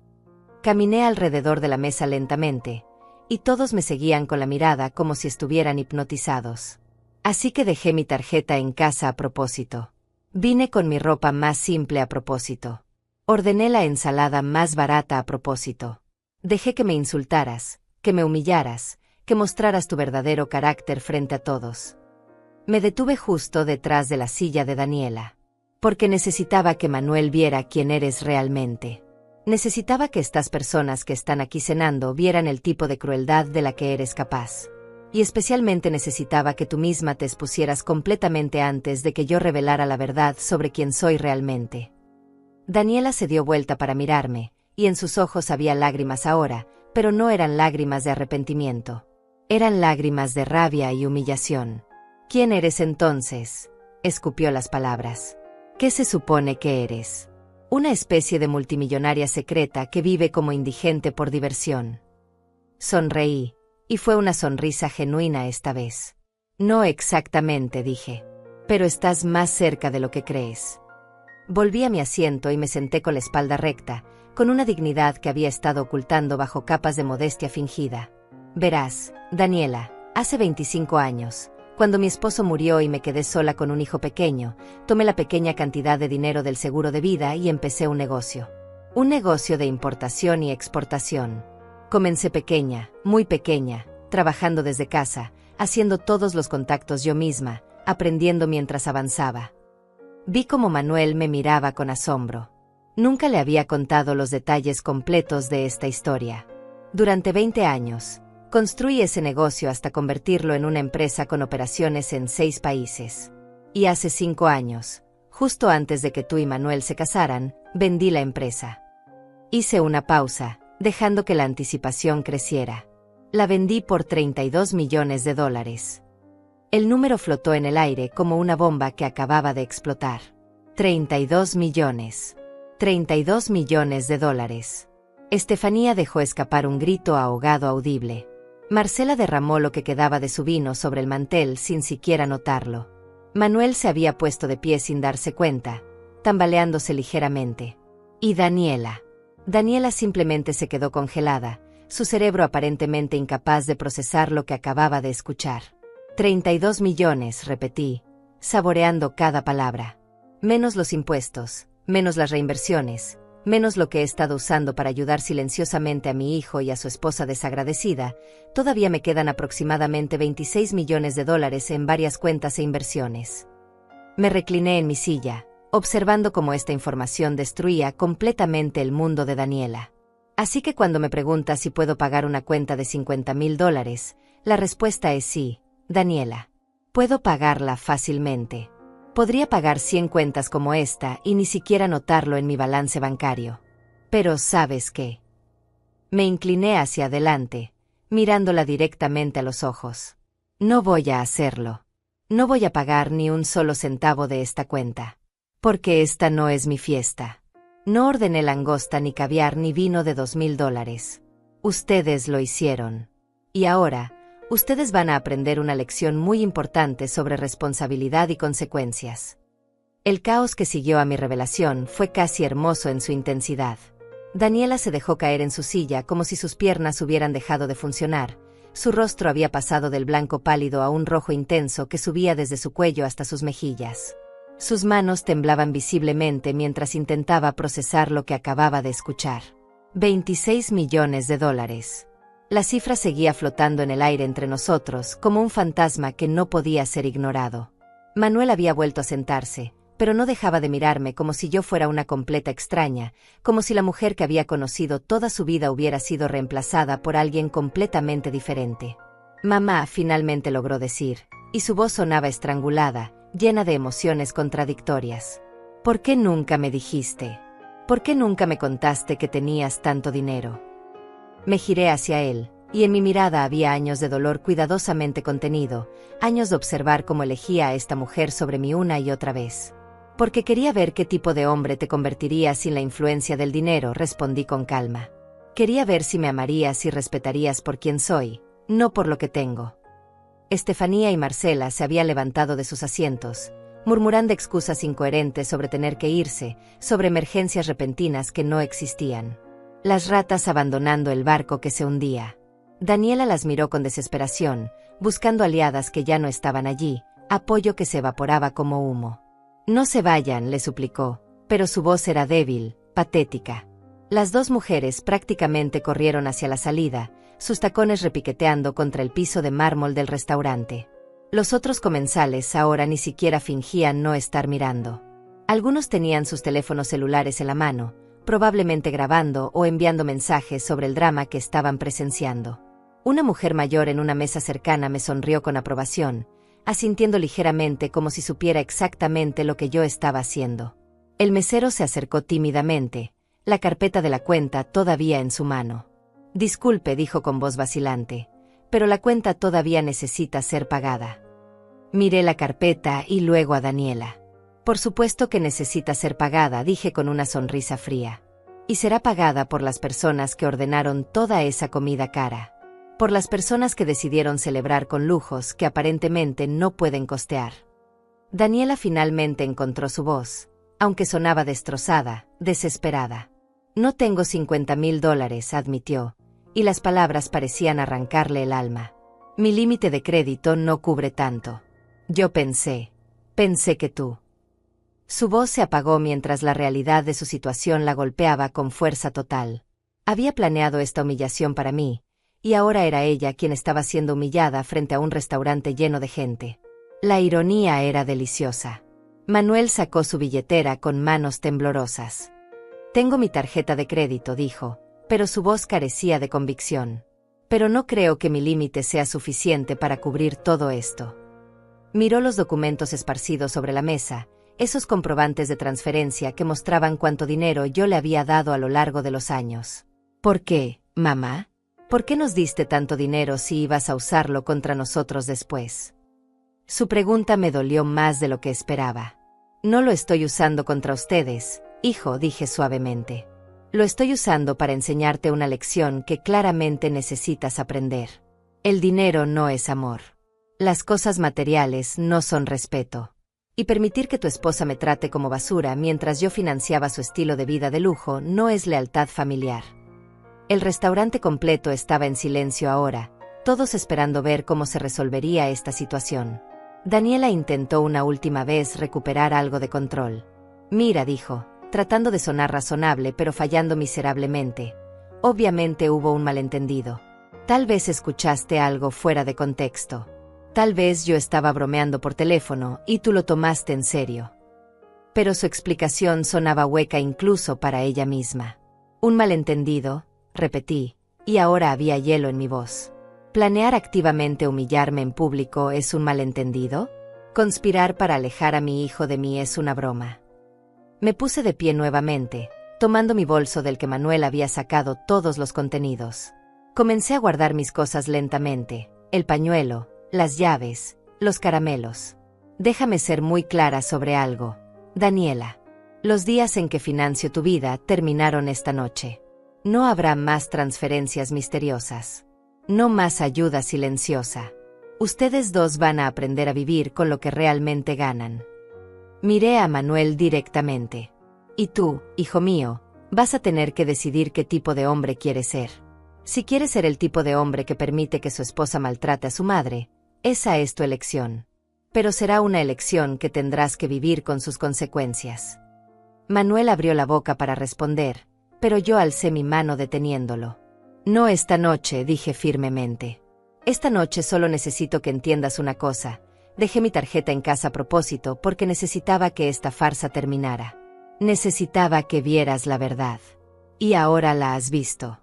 Caminé alrededor de la mesa lentamente, y todos me seguían con la mirada como si estuvieran hipnotizados. Así que dejé mi tarjeta en casa a propósito. Vine con mi ropa más simple a propósito. Ordené la ensalada más barata a propósito. Dejé que me insultaras, que me humillaras, que mostraras tu verdadero carácter frente a todos. Me detuve justo detrás de la silla de Daniela. Porque necesitaba que Manuel viera quién eres realmente. Necesitaba que estas personas que están aquí cenando vieran el tipo de crueldad de la que eres capaz. Y especialmente necesitaba que tú misma te expusieras completamente antes de que yo revelara la verdad sobre quién soy realmente. Daniela se dio vuelta para mirarme, y en sus ojos había lágrimas ahora, pero no eran lágrimas de arrepentimiento. Eran lágrimas de rabia y humillación. ¿Quién eres entonces? Escupió las palabras. ¿Qué se supone que eres? Una especie de multimillonaria secreta que vive como indigente por diversión. Sonreí, y fue una sonrisa genuina esta vez. No exactamente, dije. Pero estás más cerca de lo que crees. Volví a mi asiento y me senté con la espalda recta, con una dignidad que había estado ocultando bajo capas de modestia fingida. Verás, Daniela, hace 25 años, cuando mi esposo murió y me quedé sola con un hijo pequeño, tomé la pequeña cantidad de dinero del seguro de vida y empecé un negocio. Un negocio de importación y exportación. Comencé pequeña, muy pequeña, trabajando desde casa, haciendo todos los contactos yo misma, aprendiendo mientras avanzaba. Vi cómo Manuel me miraba con asombro. Nunca le había contado los detalles completos de esta historia. Durante 20 años, construí ese negocio hasta convertirlo en una empresa con operaciones en 6 países. Y hace 5 años, justo antes de que tú y Manuel se casaran, vendí la empresa. Hice una pausa, dejando que la anticipación creciera. La vendí por $32 millones. El número flotó en el aire como una bomba que acababa de explotar. 32 millones. $32 millones. Estefanía dejó escapar un grito ahogado audible. Marcela derramó lo que quedaba de su vino sobre el mantel sin siquiera notarlo. Manuel se había puesto de pie sin darse cuenta, tambaleándose ligeramente. Y Daniela. Daniela simplemente se quedó congelada, su cerebro aparentemente incapaz de procesar lo que acababa de escuchar. 32 millones, repetí, saboreando cada palabra. Menos los impuestos, menos las reinversiones, menos lo que he estado usando para ayudar silenciosamente a mi hijo y a su esposa desagradecida, todavía me quedan aproximadamente $26 millones en varias cuentas e inversiones. Me recliné en mi silla, observando cómo esta información destruía completamente el mundo de Daniela. Así que cuando me preguntas si puedo pagar una cuenta de $50,000, la respuesta es sí, Daniela. Puedo pagarla fácilmente. Podría pagar 100 cuentas como esta y ni siquiera notarlo en mi balance bancario. Pero ¿sabes qué? Me incliné hacia adelante, mirándola directamente a los ojos. No voy a hacerlo. No voy a pagar ni un solo centavo de esta cuenta. Porque esta no es mi fiesta. No ordené langosta ni caviar ni vino de $2,000. Ustedes lo hicieron. Y ahora, ustedes van a aprender una lección muy importante sobre responsabilidad y consecuencias. El caos que siguió a mi revelación fue casi hermoso en su intensidad. Daniela se dejó caer en su silla como si sus piernas hubieran dejado de funcionar, Su rostro había pasado del blanco pálido a un rojo intenso que subía desde su cuello hasta sus mejillas. Sus manos temblaban visiblemente mientras intentaba procesar lo que acababa de escuchar. 26 millones de dólares. La cifra seguía flotando en el aire entre nosotros, como un fantasma que no podía ser ignorado. Manuel había vuelto a sentarse, pero no dejaba de mirarme como si yo fuera una completa extraña, como si la mujer que había conocido toda su vida hubiera sido reemplazada por alguien completamente diferente. Mamá, finalmente logró decir, y su voz sonaba estrangulada, llena de emociones contradictorias. ¿Por qué nunca me dijiste? ¿Por qué nunca me contaste que tenías tanto dinero? Me giré hacia él, y en mi mirada había años de dolor cuidadosamente contenido, años de observar cómo elegía a esta mujer sobre mí una y otra vez. Porque quería ver qué tipo de hombre te convertirías sin la influencia del dinero, respondí con calma. Quería ver si me amarías y respetarías por quien soy, no por lo que tengo. Estefanía y Marcela se habían levantado de sus asientos, murmurando excusas incoherentes sobre tener que irse, sobre emergencias repentinas que no existían. Las ratas abandonando el barco que se hundía. Daniela las miró con desesperación, buscando aliadas que ya no estaban allí, apoyo que se evaporaba como humo. No se vayan, le suplicó, pero su voz era débil, patética. Las dos mujeres prácticamente corrieron hacia la salida, sus tacones repiqueteando contra el piso de mármol del restaurante. Los otros comensales ahora ni siquiera fingían no estar mirando. Algunos tenían sus teléfonos celulares en la mano, probablemente grabando o enviando mensajes sobre el drama que estaban presenciando. Una mujer mayor en una mesa cercana me sonrió con aprobación, asintiendo ligeramente como si supiera exactamente lo que yo estaba haciendo. El mesero se acercó tímidamente, la carpeta de la cuenta todavía en su mano. Disculpe, dijo con voz vacilante, pero la cuenta todavía necesita ser pagada. Miré la carpeta y luego a Daniela. Por supuesto que necesita ser pagada, dije con una sonrisa fría. Y será pagada por las personas que ordenaron toda esa comida cara. Por las personas que decidieron celebrar con lujos que aparentemente no pueden costear. Daniela finalmente encontró su voz, aunque sonaba destrozada, desesperada. No tengo $50,000, admitió, y las palabras parecían arrancarle el alma. Mi límite de crédito no cubre tanto. Yo pensé que tú. Su voz se apagó mientras la realidad de su situación la golpeaba con fuerza total. Había planeado esta humillación para mí, y ahora era ella quien estaba siendo humillada frente a un restaurante lleno de gente. La ironía era deliciosa. Manuel sacó su billetera con manos temblorosas. Tengo mi tarjeta de crédito, dijo, pero su voz carecía de convicción. Pero no creo que mi límite sea suficiente para cubrir todo esto. Miró los documentos esparcidos sobre la mesa, esos comprobantes de transferencia que mostraban cuánto dinero yo le había dado a lo largo de los años. ¿Por qué, mamá? ¿Por qué nos diste tanto dinero si ibas a usarlo contra nosotros después? Su pregunta me dolió más de lo que esperaba. No lo estoy usando contra ustedes, hijo, dije suavemente. Lo estoy usando para enseñarte una lección que claramente necesitas aprender. El dinero no es amor. Las cosas materiales no son respeto. Y permitir que tu esposa me trate como basura mientras yo financiaba su estilo de vida de lujo no es lealtad familiar. El restaurante completo estaba en silencio ahora, todos esperando ver cómo se resolvería esta situación. Daniela intentó una última vez recuperar algo de control. Mira, dijo, tratando de sonar razonable pero fallando miserablemente. Obviamente hubo un malentendido. Tal vez escuchaste algo fuera de contexto. Tal vez yo estaba bromeando por teléfono y tú lo tomaste en serio. Pero su explicación sonaba hueca incluso para ella misma. Un malentendido, repetí, y ahora había hielo en mi voz. ¿Planear activamente humillarme en público es un malentendido? ¿Conspirar para alejar a mi hijo de mí es una broma? Me puse de pie nuevamente, tomando mi bolso del que Manuel había sacado todos los contenidos. Comencé a guardar mis cosas lentamente, el pañuelo, las llaves, los caramelos. Déjame ser muy clara sobre algo, Daniela. Los días en que financio tu vida terminaron esta noche. No habrá más transferencias misteriosas. No más ayuda silenciosa. Ustedes dos van a aprender a vivir con lo que realmente ganan. Miré a Manuel directamente. Y tú, hijo mío, vas a tener que decidir qué tipo de hombre quieres ser. Si quieres ser el tipo de hombre que permite que su esposa maltrate a su madre, esa es tu elección. Pero será una elección que tendrás que vivir con sus consecuencias. Manuel abrió la boca para responder, pero yo alcé mi mano deteniéndolo. No esta noche, dije firmemente. Esta noche solo necesito que entiendas una cosa. Dejé mi tarjeta en casa a propósito porque necesitaba que esta farsa terminara. Necesitaba que vieras la verdad. Y ahora la has visto.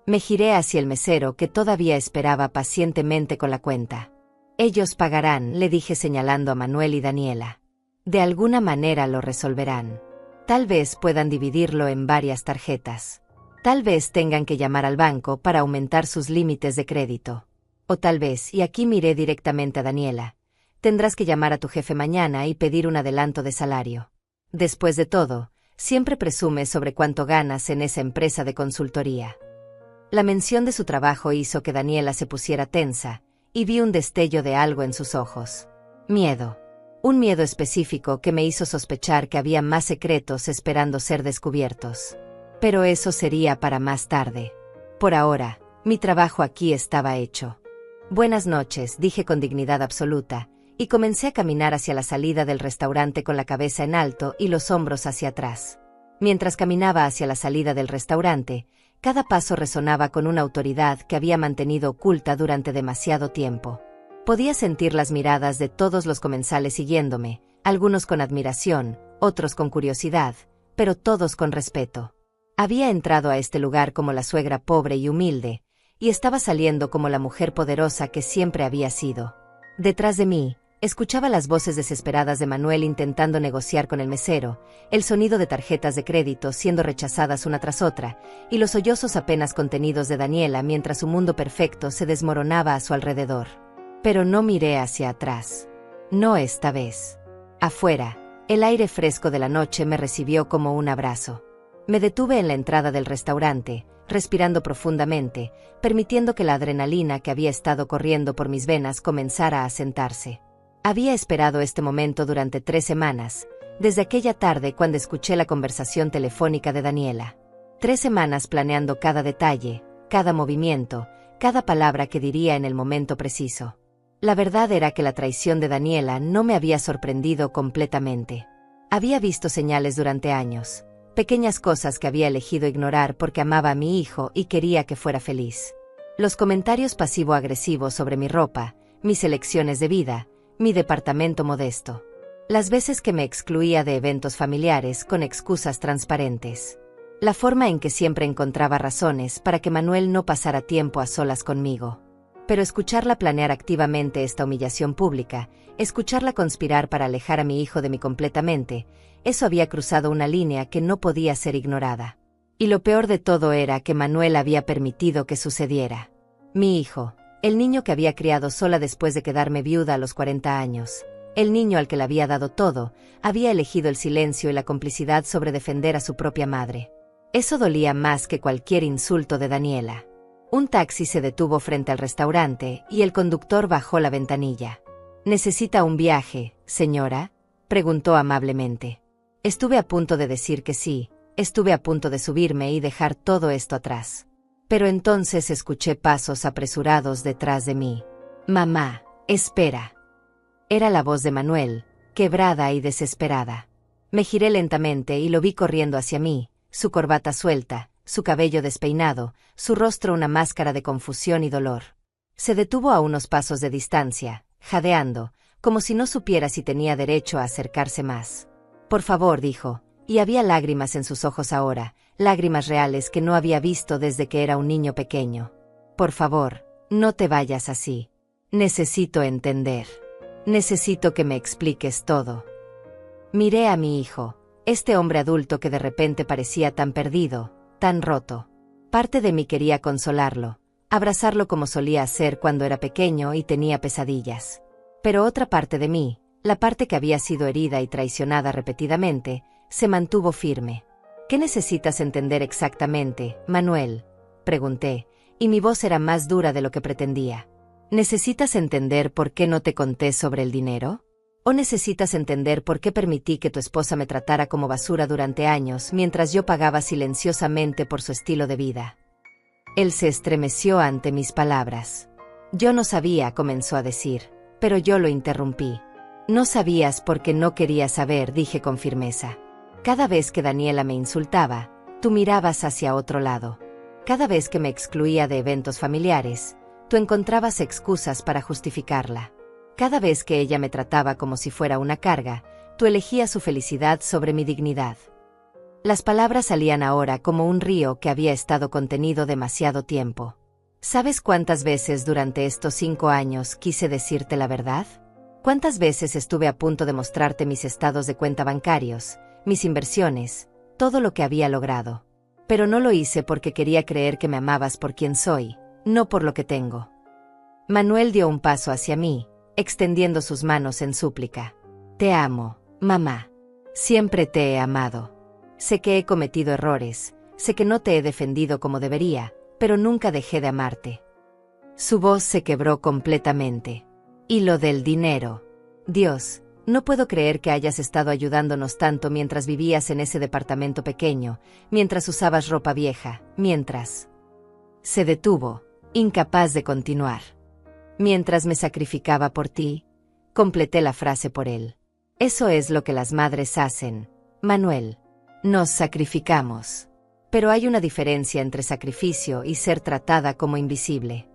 Me giré hacia el mesero que todavía esperaba pacientemente con la cuenta. Ellos pagarán, le dije señalando a Manuel y Daniela. De alguna manera lo resolverán. Tal vez puedan dividirlo en varias tarjetas. Tal vez tengan que llamar al banco para aumentar sus límites de crédito. O tal vez, y aquí miré directamente a Daniela, tendrás que llamar a tu jefe mañana y pedir un adelanto de salario. Después de todo, siempre presumes sobre cuánto ganas en esa empresa de consultoría. La mención de su trabajo hizo que Daniela se pusiera tensa, y vi un destello de algo en sus ojos. Miedo. Un miedo específico que me hizo sospechar que había más secretos esperando ser descubiertos. Pero eso sería para más tarde. Por ahora, mi trabajo aquí estaba hecho. Buenas noches, dije con dignidad absoluta, y comencé a caminar hacia la salida del restaurante con la cabeza en alto y los hombros hacia atrás. Mientras caminaba hacia la salida del restaurante, cada paso resonaba con una autoridad que había mantenido oculta durante demasiado tiempo. Podía sentir las miradas de todos los comensales siguiéndome, algunos con admiración, otros con curiosidad, pero todos con respeto. Había entrado a este lugar como la suegra pobre y humilde, y estaba saliendo como la mujer poderosa que siempre había sido. Detrás de mí, escuchaba las voces desesperadas de Manuel intentando negociar con el mesero, el sonido de tarjetas de crédito siendo rechazadas una tras otra, y los sollozos apenas contenidos de Daniela mientras su mundo perfecto se desmoronaba a su alrededor. Pero no miré hacia atrás. No esta vez. Afuera, el aire fresco de la noche me recibió como un abrazo. Me detuve en la entrada del restaurante, respirando profundamente, permitiendo que la adrenalina que había estado corriendo por mis venas comenzara a asentarse. Había esperado este momento durante 3 semanas, desde aquella tarde cuando escuché la conversación telefónica de Daniela. 3 semanas planeando cada detalle, cada movimiento, cada palabra que diría en el momento preciso. La verdad era que la traición de Daniela no me había sorprendido completamente. Había visto señales durante años, pequeñas cosas que había elegido ignorar porque amaba a mi hijo y quería que fuera feliz. Los comentarios pasivo-agresivos sobre mi ropa, mis elecciones de vida, mi departamento modesto. Las veces que me excluía de eventos familiares con excusas transparentes. La forma en que siempre encontraba razones para que Manuel no pasara tiempo a solas conmigo. Pero escucharla planear activamente esta humillación pública, escucharla conspirar para alejar a mi hijo de mí completamente, eso había cruzado una línea que no podía ser ignorada. Y lo peor de todo era que Manuel había permitido que sucediera. Mi hijo, el niño que había criado sola después de quedarme viuda a los 40 años, el niño al que le había dado todo, había elegido el silencio y la complicidad sobre defender a su propia madre. Eso dolía más que cualquier insulto de Daniela. Un taxi se detuvo frente al restaurante y el conductor bajó la ventanilla. ¿Necesita un viaje, señora?, preguntó amablemente. Estuve a punto de decir que sí, estuve a punto de subirme y dejar todo esto atrás. Pero entonces escuché pasos apresurados detrás de mí. «Mamá, espera». Era la voz de Manuel, quebrada y desesperada. Me giré lentamente y lo vi corriendo hacia mí, su corbata suelta, su cabello despeinado, su rostro una máscara de confusión y dolor. Se detuvo a unos pasos de distancia, jadeando, como si no supiera si tenía derecho a acercarse más. «Por favor», dijo, y había lágrimas en sus ojos ahora, lágrimas reales que no había visto desde que era un niño pequeño. «Por favor, no te vayas así. Necesito entender. Necesito que me expliques todo». Miré a mi hijo, este hombre adulto que de repente parecía tan perdido, tan roto. Parte de mí quería consolarlo, abrazarlo como solía hacer cuando era pequeño y tenía pesadillas. Pero otra parte de mí, la parte que había sido herida y traicionada repetidamente, se mantuvo firme. «¿Qué necesitas entender exactamente, Manuel?», pregunté, y mi voz era más dura de lo que pretendía. «¿Necesitas entender por qué no te conté sobre el dinero? ¿O necesitas entender por qué permití que tu esposa me tratara como basura durante años mientras yo pagaba silenciosamente por su estilo de vida?» Él se estremeció ante mis palabras. Yo no sabía, comenzó a decir, pero yo lo interrumpí. No sabías porque no quería saber, dije con firmeza. Cada vez que Daniela me insultaba, tú mirabas hacia otro lado. Cada vez que me excluía de eventos familiares, tú encontrabas excusas para justificarla. Cada vez que ella me trataba como si fuera una carga, tú elegías su felicidad sobre mi dignidad. Las palabras salían ahora como un río que había estado contenido demasiado tiempo. ¿Sabes cuántas veces durante estos 5 años quise decirte la verdad? ¿Cuántas veces estuve a punto de mostrarte mis estados de cuenta bancarios, mis inversiones, todo lo que había logrado? Pero no lo hice porque quería creer que me amabas por quien soy, no por lo que tengo. Manuel dio un paso hacia mí, extendiendo sus manos en súplica. Te amo, mamá. Siempre te he amado. Sé que he cometido errores, sé que no te he defendido como debería, pero nunca dejé de amarte. Su voz se quebró completamente. Y lo del dinero. Dios, no puedo creer que hayas estado ayudándonos tanto mientras vivías en ese departamento pequeño, mientras usabas ropa vieja, mientras... Se detuvo, incapaz de continuar. Mientras me sacrificaba por ti, completé la frase por él. Eso es lo que las madres hacen, Manuel. Nos sacrificamos. Pero hay una diferencia entre sacrificio y ser tratada como invisible.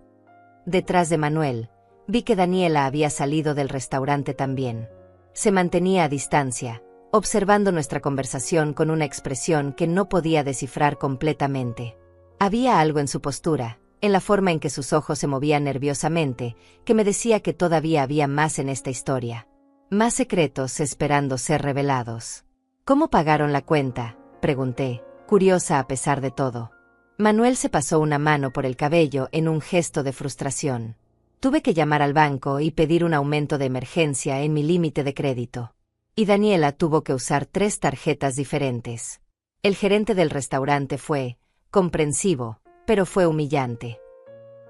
Detrás de Manuel, vi que Daniela había salido del restaurante también. Se mantenía a distancia, observando nuestra conversación con una expresión que no podía descifrar completamente. Había algo en su postura, en la forma en que sus ojos se movían nerviosamente, que me decía que todavía había más en esta historia. Más secretos esperando ser revelados. ¿Cómo pagaron la cuenta?, pregunté, curiosa a pesar de todo. Manuel se pasó una mano por el cabello en un gesto de frustración. Tuve que llamar al banco y pedir un aumento de emergencia en mi límite de crédito. Y Daniela tuvo que usar 3 tarjetas diferentes. El gerente del restaurante fue comprensivo, pero fue humillante.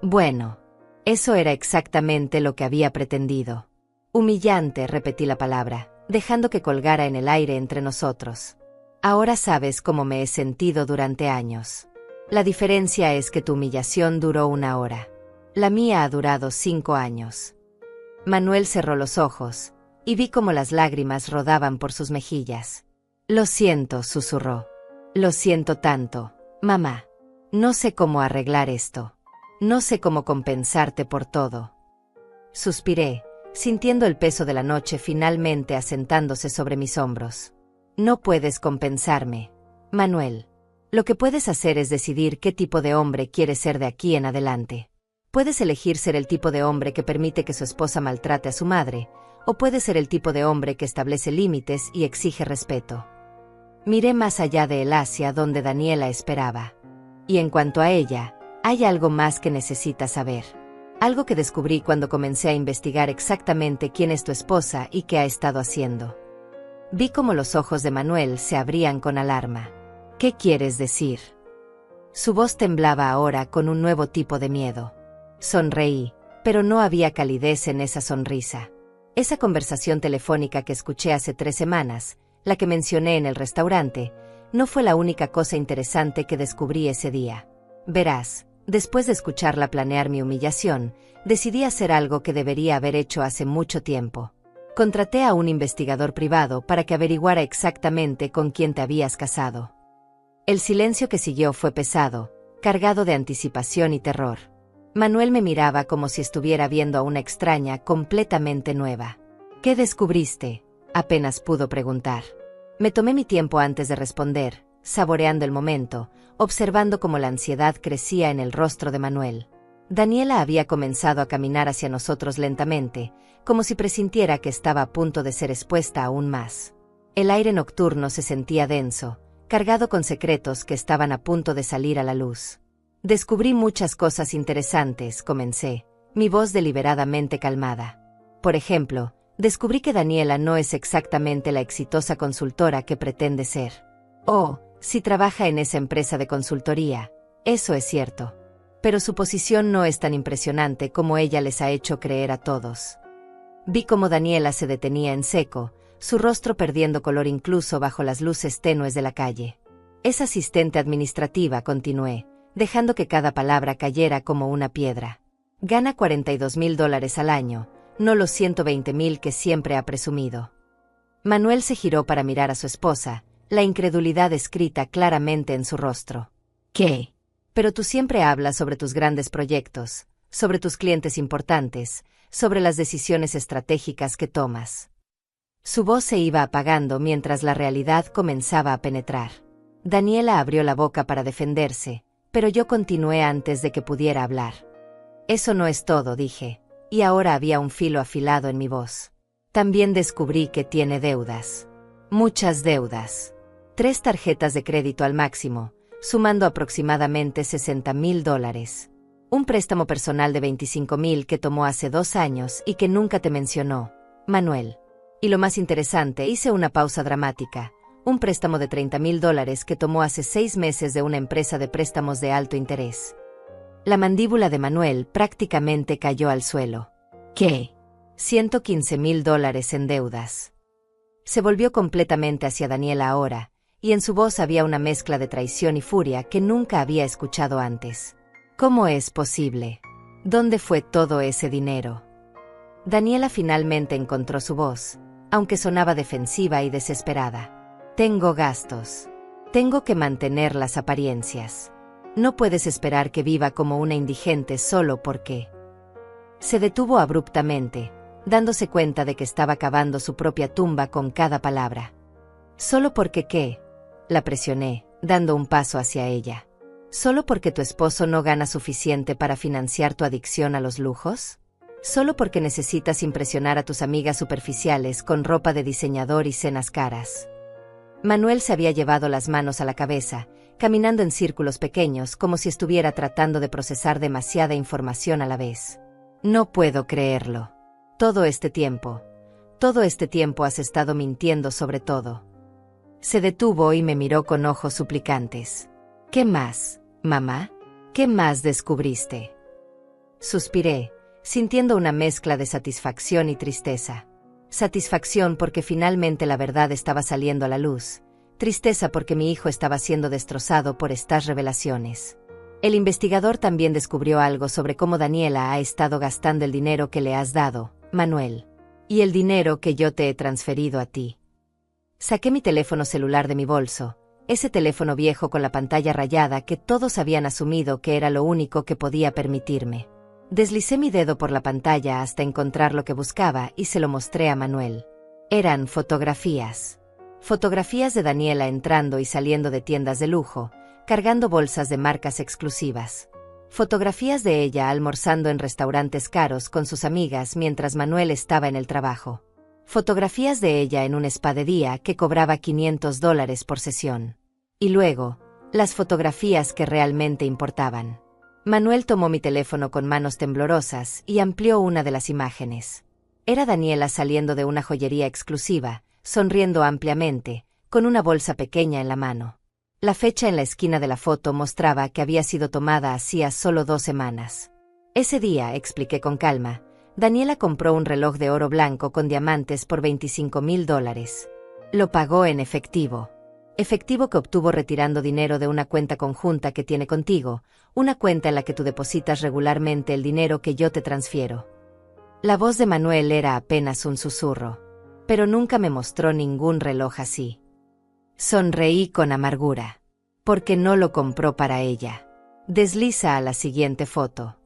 Bueno, eso era exactamente lo que había pretendido. Humillante, repetí la palabra, dejando que colgara en el aire entre nosotros. Ahora sabes cómo me he sentido durante años. La diferencia es que tu humillación duró 1 hora. La mía ha durado 5 años. Manuel cerró los ojos, y vi cómo las lágrimas rodaban por sus mejillas. Lo siento, susurró. Lo siento tanto, mamá. No sé cómo arreglar esto. No sé cómo compensarte por todo. Suspiré, sintiendo el peso de la noche finalmente asentándose sobre mis hombros. No puedes compensarme, Manuel. Lo que puedes hacer es decidir qué tipo de hombre quieres ser de aquí en adelante. Puedes elegir ser el tipo de hombre que permite que su esposa maltrate a su madre, o puedes ser el tipo de hombre que establece límites y exige respeto. Miré más allá de él hacia donde Daniela esperaba. Y en cuanto a ella, hay algo más que necesitas saber. Algo que descubrí cuando comencé a investigar exactamente quién es tu esposa y qué ha estado haciendo. Vi cómo los ojos de Manuel se abrían con alarma. ¿Qué quieres decir? Su voz temblaba ahora con un nuevo tipo de miedo. Sonreí, pero no había calidez en esa sonrisa. Esa conversación telefónica que escuché hace 3 semanas, la que mencioné en el restaurante, no fue la única cosa interesante que descubrí ese día. Verás, después de escucharla planear mi humillación, decidí hacer algo que debería haber hecho hace mucho tiempo. Contraté a un investigador privado para que averiguara exactamente con quién te habías casado. El silencio que siguió fue pesado, cargado de anticipación y terror. Manuel me miraba como si estuviera viendo a una extraña completamente nueva. ¿Qué descubriste?, apenas pudo preguntar. Me tomé mi tiempo antes de responder, saboreando el momento, observando cómo la ansiedad crecía en el rostro de Manuel. Daniela había comenzado a caminar hacia nosotros lentamente, como si presintiera que estaba a punto de ser expuesta aún más. El aire nocturno se sentía denso, cargado con secretos que estaban a punto de salir a la luz. Descubrí muchas cosas interesantes, comencé, mi voz deliberadamente calmada. Por ejemplo, descubrí que Daniela no es exactamente la exitosa consultora que pretende ser. Oh, sí trabaja en esa empresa de consultoría, eso es cierto. Pero su posición no es tan impresionante como ella les ha hecho creer a todos. Vi cómo Daniela se detenía en seco, su rostro perdiendo color incluso bajo las luces tenues de la calle. Es asistente administrativa, continué, dejando que cada palabra cayera como una piedra. Gana $42,000 al año, no los 120,000 que siempre ha presumido. Manuel se giró para mirar a su esposa, la incredulidad escrita claramente en su rostro. ¿Qué? Pero tú siempre hablas sobre tus grandes proyectos, sobre tus clientes importantes, sobre las decisiones estratégicas que tomas. Su voz se iba apagando mientras la realidad comenzaba a penetrar. Daniela abrió la boca para defenderse, pero yo continué antes de que pudiera hablar. Eso no es todo, dije, y ahora había un filo afilado en mi voz. También descubrí que tiene deudas. Muchas deudas. 3 tarjetas de crédito al máximo, sumando aproximadamente $60,000. Un préstamo personal de $25,000 que tomó hace 2 años y que nunca te mencionó, Manuel. Y lo más interesante, hice una pausa dramática. Un préstamo de $30,000 que tomó hace 6 meses de una empresa de préstamos de alto interés. La mandíbula de Manuel prácticamente cayó al suelo. ¿Qué? $115,000 en deudas. Se volvió completamente hacia Daniela ahora, y en su voz había una mezcla de traición y furia que nunca había escuchado antes. ¿Cómo es posible? ¿Dónde fue todo ese dinero? Daniela finalmente encontró su voz, aunque sonaba defensiva y desesperada. Tengo gastos. Tengo que mantener las apariencias. No puedes esperar que viva como una indigente solo porque... Se detuvo abruptamente, dándose cuenta de que estaba cavando su propia tumba con cada palabra. ¿Solo porque qué? La presioné, dando un paso hacia ella. ¿Solo porque tu esposo no gana suficiente para financiar tu adicción a los lujos? ¿Solo porque necesitas impresionar a tus amigas superficiales con ropa de diseñador y cenas caras? Manuel se había llevado las manos a la cabeza, caminando en círculos pequeños como si estuviera tratando de procesar demasiada información a la vez. No puedo creerlo. Todo este tiempo has estado mintiendo sobre todo. Se detuvo y me miró con ojos suplicantes. ¿Qué más, mamá? ¿Qué más descubriste? Suspiré, sintiendo una mezcla de satisfacción y tristeza. Satisfacción porque finalmente la verdad estaba saliendo a la luz. Tristeza porque mi hijo estaba siendo destrozado por estas revelaciones. El investigador también descubrió algo sobre cómo Daniela ha estado gastando el dinero que le has dado, Manuel. Y el dinero que yo te he transferido a ti. Saqué mi teléfono celular de mi bolso, ese teléfono viejo con la pantalla rayada que todos habían asumido que era lo único que podía permitirme. Deslicé mi dedo por la pantalla hasta encontrar lo que buscaba y se lo mostré a Manuel. Eran fotografías. Fotografías de Daniela entrando y saliendo de tiendas de lujo, cargando bolsas de marcas exclusivas. Fotografías de ella almorzando en restaurantes caros con sus amigas mientras Manuel estaba en el trabajo. Fotografías de ella en un spa de día que cobraba $500 por sesión. Y luego, las fotografías que realmente importaban. Manuel tomó mi teléfono con manos temblorosas y amplió una de las imágenes. Era Daniela saliendo de una joyería exclusiva, sonriendo ampliamente, con una bolsa pequeña en la mano. La fecha en la esquina de la foto mostraba que había sido tomada hacía solo 2 semanas. Ese día, expliqué con calma, Daniela compró un reloj de oro blanco con diamantes por $25,000. Lo pagó en efectivo. Efectivo que obtuvo retirando dinero de una cuenta conjunta que tiene contigo, una cuenta en la que tú depositas regularmente el dinero que yo te transfiero. La voz de Manuel era apenas un susurro, pero nunca me mostró ningún reloj así. Sonreí con amargura, porque no lo compró para ella. Desliza a la siguiente foto.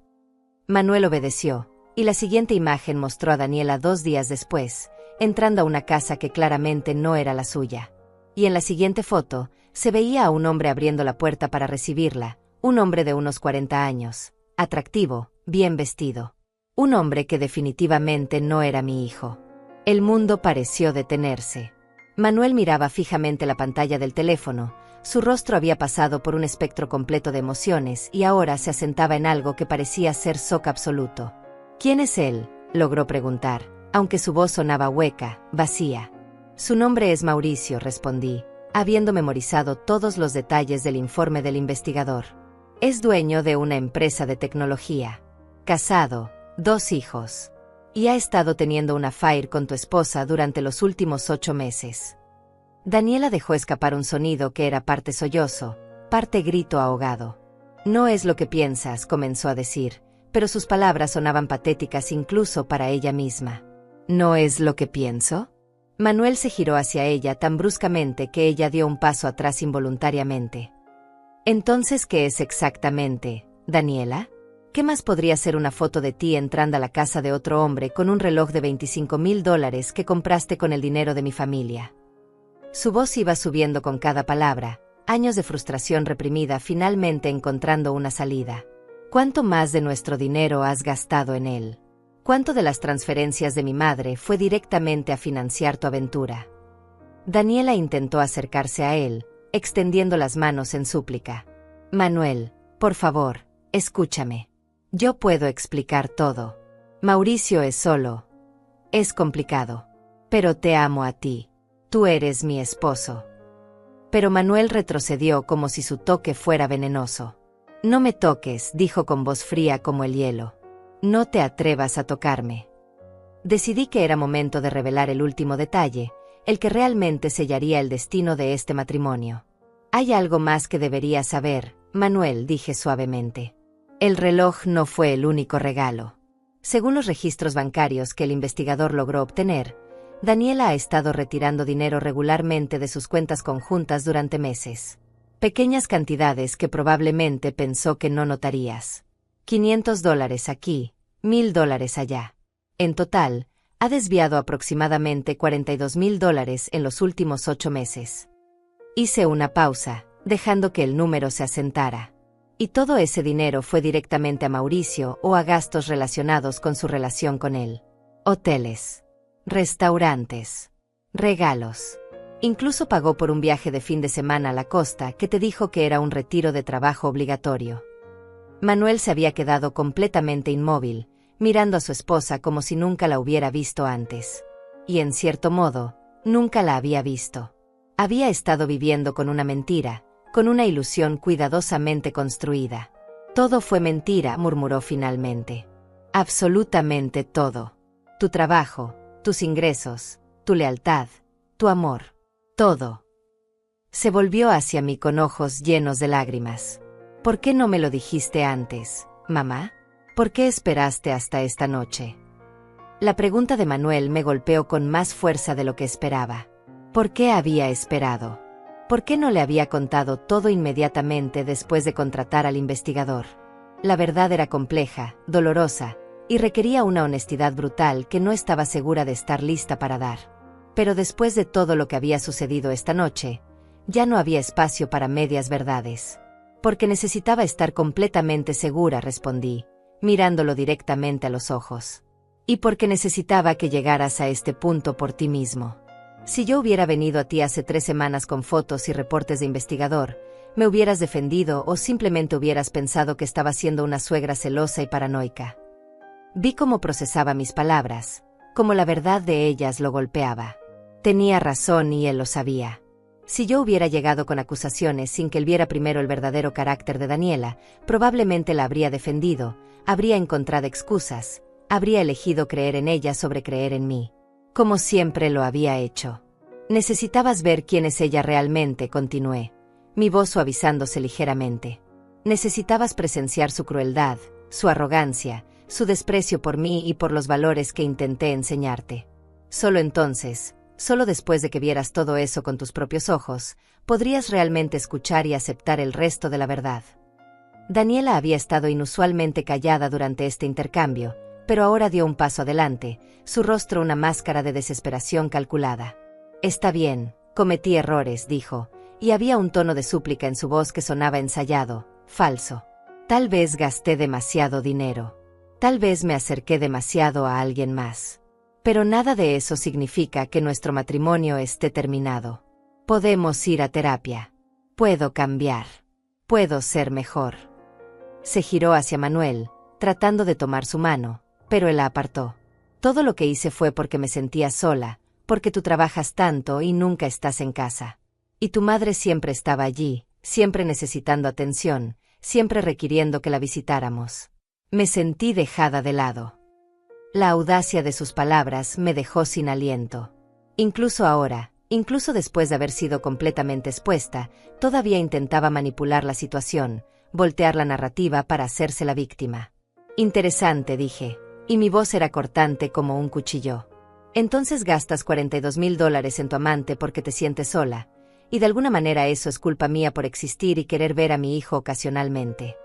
Manuel obedeció, y la siguiente imagen mostró a Daniela 2 días después, entrando a una casa que claramente no era la suya. Y en la siguiente foto, se veía a un hombre abriendo la puerta para recibirla, un hombre de unos 40 años, atractivo, bien vestido. Un hombre que definitivamente no era mi hijo. El mundo pareció detenerse. Manuel miraba fijamente la pantalla del teléfono, su rostro había pasado por un espectro completo de emociones y ahora se asentaba en algo que parecía ser shock absoluto. ¿Quién es él?, logró preguntar, aunque su voz sonaba hueca, vacía. Su nombre es Mauricio, respondí, habiendo memorizado todos los detalles del informe del investigador. Es dueño de una empresa de tecnología. Casado, 2 hijos. Y ha estado teniendo un affair con tu esposa durante los últimos 8 meses. Daniela dejó escapar un sonido que era parte sollozo, parte grito ahogado. No es lo que piensas, comenzó a decir, pero sus palabras sonaban patéticas incluso para ella misma. ¿No es lo que pienso? Manuel se giró hacia ella tan bruscamente que ella dio un paso atrás involuntariamente. Entonces, ¿qué es exactamente, Daniela? ¿Qué más podría ser una foto de ti entrando a la casa de otro hombre con un reloj de $25,000 que compraste con el dinero de mi familia? Su voz iba subiendo con cada palabra, años de frustración reprimida finalmente encontrando una salida. ¿Cuánto más de nuestro dinero has gastado en él? ¿Cuánto de las transferencias de mi madre fue directamente a financiar tu aventura? Daniela intentó acercarse a él, extendiendo las manos en súplica. Manuel, por favor, escúchame. Yo puedo explicar todo. Mauricio es complicado. Pero te amo a ti. Tú eres mi esposo. Pero Manuel retrocedió como si su toque fuera venenoso. No me toques, dijo con voz fría como el hielo. No te atrevas a tocarme. Decidí que era momento de revelar el último detalle, el que realmente sellaría el destino de este matrimonio. Hay algo más que deberías saber, Manuel, dije suavemente. El reloj no fue el único regalo. Según los registros bancarios que el investigador logró obtener, Daniela ha estado retirando dinero regularmente de sus cuentas conjuntas durante meses. Pequeñas cantidades que probablemente pensó que no notarías. $500 aquí, $1,000 allá. En total, ha desviado aproximadamente $42,000 en los últimos 8 meses. Hice una pausa, dejando que el número se asentara. Y todo ese dinero fue directamente a Mauricio o a gastos relacionados con su relación con él. Hoteles, restaurantes, regalos. Incluso pagó por un viaje de fin de semana a la costa que te dijo que era un retiro de trabajo obligatorio. Manuel se había quedado completamente inmóvil, mirando a su esposa como si nunca la hubiera visto antes. Y en cierto modo, nunca la había visto. Había estado viviendo con una mentira, con una ilusión cuidadosamente construida. Todo fue mentira, murmuró finalmente. Absolutamente todo. Tu trabajo, tus ingresos, tu lealtad, tu amor. Todo. Se volvió hacia mí con ojos llenos de lágrimas. ¿Por qué no me lo dijiste antes, mamá? ¿Por qué esperaste hasta esta noche? La pregunta de Manuel me golpeó con más fuerza de lo que esperaba. ¿Por qué había esperado? ¿Por qué no le había contado todo inmediatamente después de contratar al investigador? La verdad era compleja, dolorosa, y requería una honestidad brutal que no estaba segura de estar lista para dar. Pero después de todo lo que había sucedido esta noche, ya no había espacio para medias verdades. Porque necesitaba estar completamente segura, respondí, mirándolo directamente a los ojos. Y porque necesitaba que llegaras a este punto por ti mismo. Si yo hubiera venido a ti hace 3 semanas con fotos y reportes de investigador, me hubieras defendido o simplemente hubieras pensado que estaba siendo una suegra celosa y paranoica. Vi cómo procesaba mis palabras, cómo la verdad de ellas lo golpeaba. Tenía razón y él lo sabía. Si yo hubiera llegado con acusaciones sin que él viera primero el verdadero carácter de Daniela, probablemente la habría defendido, habría encontrado excusas, habría elegido creer en ella sobre creer en mí. Como siempre lo había hecho. Necesitabas ver quién es ella realmente, continué, mi voz suavizándose ligeramente. Necesitabas presenciar su crueldad, su arrogancia, su desprecio por mí y por los valores que intenté enseñarte. Solo entonces, solo después de que vieras todo eso con tus propios ojos, podrías realmente escuchar y aceptar el resto de la verdad. Daniela había estado inusualmente callada durante este intercambio, pero ahora dio un paso adelante, su rostro una máscara de desesperación calculada. Está bien, cometí errores, dijo, y había un tono de súplica en su voz que sonaba ensayado, falso. Tal vez gasté demasiado dinero. Tal vez me acerqué demasiado a alguien más. Pero nada de eso significa que nuestro matrimonio esté terminado. Podemos ir a terapia. Puedo cambiar. Puedo ser mejor. Se giró hacia Manuel, tratando de tomar su mano, pero él la apartó. Todo lo que hice fue porque me sentía sola, porque tú trabajas tanto y nunca estás en casa. Y tu madre siempre estaba allí, siempre necesitando atención, siempre requiriendo que la visitáramos. Me sentí dejada de lado. La audacia de sus palabras me dejó sin aliento. Incluso ahora, incluso después de haber sido completamente expuesta, todavía intentaba manipular la situación, voltear la narrativa para hacerse la víctima. Interesante, dije, y mi voz era cortante como un cuchillo. Entonces gastas $42,000 en tu amante porque te sientes sola, y de alguna manera eso es culpa mía por existir y querer ver a mi hijo ocasionalmente.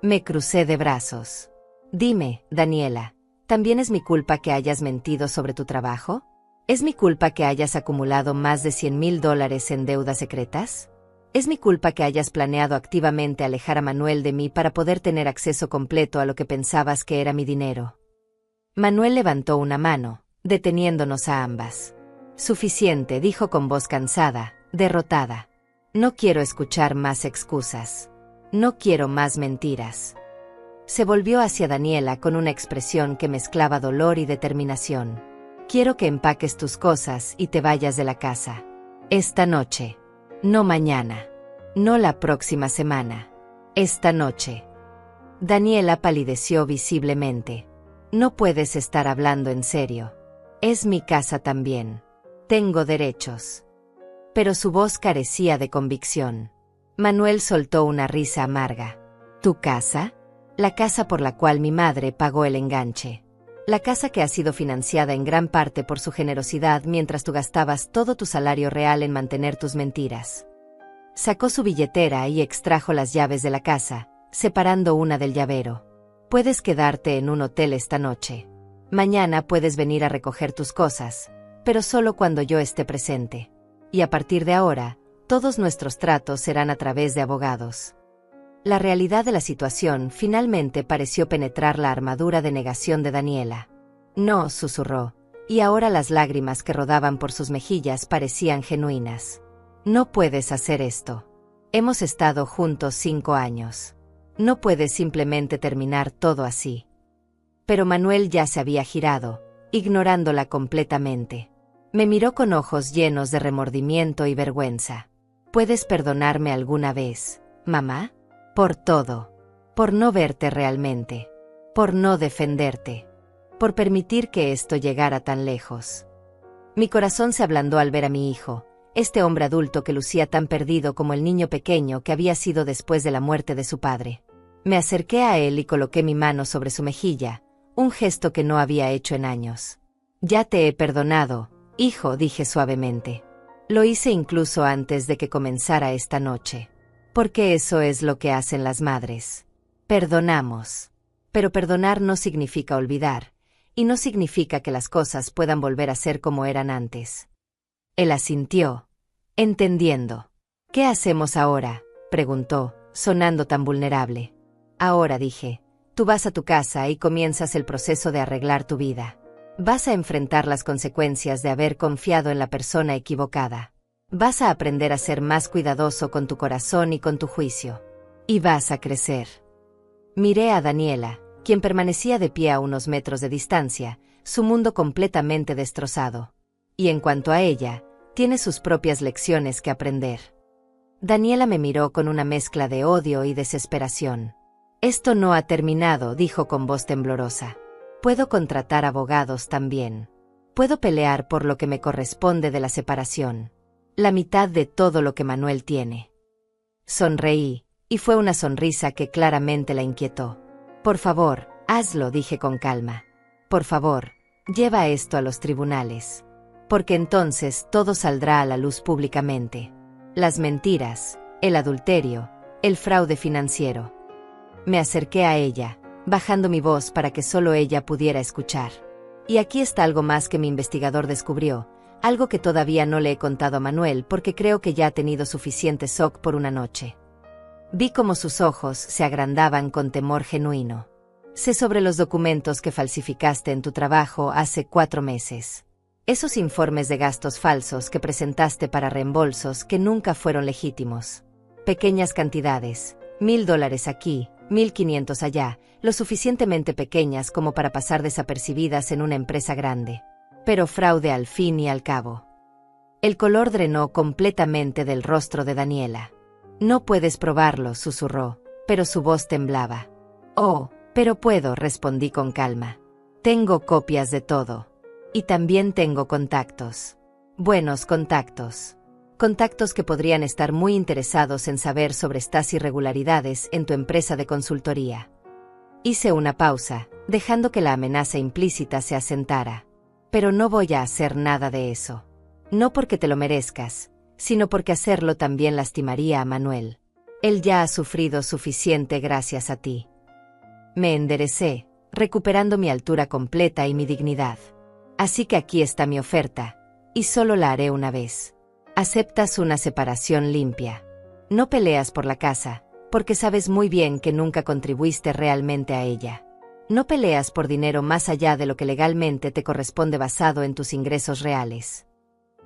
Me crucé de brazos. Dime, Daniela, ¿también es mi culpa que hayas mentido sobre tu trabajo? ¿Es mi culpa que hayas acumulado más de $100,000 en deudas secretas? ¿Es mi culpa que hayas planeado activamente alejar a Manuel de mí para poder tener acceso completo a lo que pensabas que era mi dinero? Manuel levantó una mano, deteniéndonos a ambas. Suficiente, dijo con voz cansada, derrotada. No quiero escuchar más excusas. No quiero más mentiras. Se volvió hacia Daniela con una expresión que mezclaba dolor y determinación. Quiero que empaques tus cosas y te vayas de la casa. Esta noche. No mañana. No la próxima semana. Esta noche. Daniela palideció visiblemente. No puedes estar hablando en serio. Es mi casa también. Tengo derechos. Pero su voz carecía de convicción. Manuel soltó una risa amarga. ¿Tu casa? La casa por la cual mi madre pagó el enganche. La casa que ha sido financiada en gran parte por su generosidad mientras tú gastabas todo tu salario real en mantener tus mentiras. Sacó su billetera y extrajo las llaves de la casa, separando una del llavero. Puedes quedarte en un hotel esta noche. Mañana puedes venir a recoger tus cosas, pero solo cuando yo esté presente. Y a partir de ahora, todos nuestros tratos serán a través de abogados. La realidad de la situación finalmente pareció penetrar la armadura de negación de Daniela. No, susurró, y ahora las lágrimas que rodaban por sus mejillas parecían genuinas. No puedes hacer esto. Hemos estado juntos 5 años. No puedes simplemente terminar todo así. Pero Manuel ya se había girado, ignorándola completamente. Me miró con ojos llenos de remordimiento y vergüenza. ¿Puedes perdonarme alguna vez, mamá? Por todo. Por no verte realmente. Por no defenderte. Por permitir que esto llegara tan lejos. Mi corazón se ablandó al ver a mi hijo, este hombre adulto que lucía tan perdido como el niño pequeño que había sido después de la muerte de su padre. Me acerqué a él y coloqué mi mano sobre su mejilla, un gesto que no había hecho en años. Ya te he perdonado, hijo, dije suavemente. Lo hice incluso antes de que comenzara esta noche. Porque eso es lo que hacen las madres. Perdonamos. Pero perdonar no significa olvidar, y no significa que las cosas puedan volver a ser como eran antes. Él asintió, entendiendo. ¿Qué hacemos ahora?, preguntó, sonando tan vulnerable. Ahora, dije, tú vas a tu casa y comienzas el proceso de arreglar tu vida. Vas a enfrentar las consecuencias de haber confiado en la persona equivocada. Vas a aprender a ser más cuidadoso con tu corazón y con tu juicio. Y vas a crecer. Miré a Daniela, quien permanecía de pie a unos metros de distancia, su mundo completamente destrozado. Y en cuanto a ella, tiene sus propias lecciones que aprender. Daniela me miró con una mezcla de odio y desesperación. Esto no ha terminado, dijo con voz temblorosa. Puedo contratar abogados también. Puedo pelear por lo que me corresponde de la separación. La mitad de todo lo que Manuel tiene. Sonreí, y fue una sonrisa que claramente la inquietó. Por favor, hazlo, dije con calma. Por favor, lleva esto a los tribunales. Porque entonces todo saldrá a la luz públicamente. Las mentiras, el adulterio, el fraude financiero. Me acerqué a ella, bajando mi voz para que solo ella pudiera escuchar. Y aquí está algo más que mi investigador descubrió. Algo que todavía no le he contado a Manuel porque creo que ya ha tenido suficiente shock por una noche. Vi cómo sus ojos se agrandaban con temor genuino. Sé sobre los documentos que falsificaste en tu trabajo hace 4 meses. Esos informes de gastos falsos que presentaste para reembolsos que nunca fueron legítimos. Pequeñas cantidades, $1,000 aquí, 1,500 allá, lo suficientemente pequeñas como para pasar desapercibidas en una empresa grande. Pero fraude al fin y al cabo. El color drenó completamente del rostro de Daniela. No puedes probarlo, susurró, pero su voz temblaba. Oh, pero puedo, respondí con calma. Tengo copias de todo. Y también tengo contactos. Buenos contactos. Contactos que podrían estar muy interesados en saber sobre estas irregularidades en tu empresa de consultoría. Hice una pausa, dejando que la amenaza implícita se asentara. Pero no voy a hacer nada de eso. No porque te lo merezcas, sino porque hacerlo también lastimaría a Manuel. Él ya ha sufrido suficiente gracias a ti. Me enderecé, recuperando mi altura completa y mi dignidad. Así que aquí está mi oferta, y solo la haré una vez. Aceptas una separación limpia. No peleas por la casa, porque sabes muy bien que nunca contribuiste realmente a ella. No peleas por dinero más allá de lo que legalmente te corresponde basado en tus ingresos reales.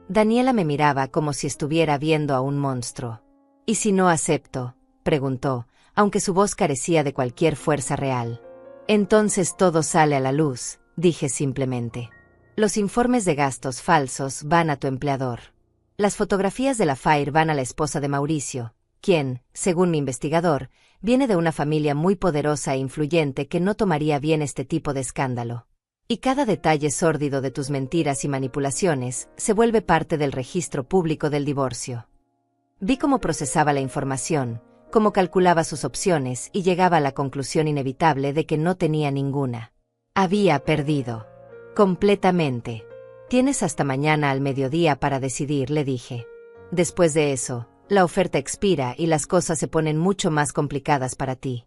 Daniela me miraba como si estuviera viendo a un monstruo. ¿Y si no acepto?, preguntó, aunque su voz carecía de cualquier fuerza real. Entonces todo sale a la luz, dije simplemente. Los informes de gastos falsos van a tu empleador. Las fotografías de la FAIR van a la esposa de Mauricio, quien, según mi investigador, viene de una familia muy poderosa e influyente que no tomaría bien este tipo de escándalo. Y cada detalle sórdido de tus mentiras y manipulaciones se vuelve parte del registro público del divorcio. Vi cómo procesaba la información, cómo calculaba sus opciones y llegaba a la conclusión inevitable de que no tenía ninguna. Había perdido. Completamente. Tienes hasta mañana al mediodía para decidir, le dije. Después de eso, la oferta expira y las cosas se ponen mucho más complicadas para ti.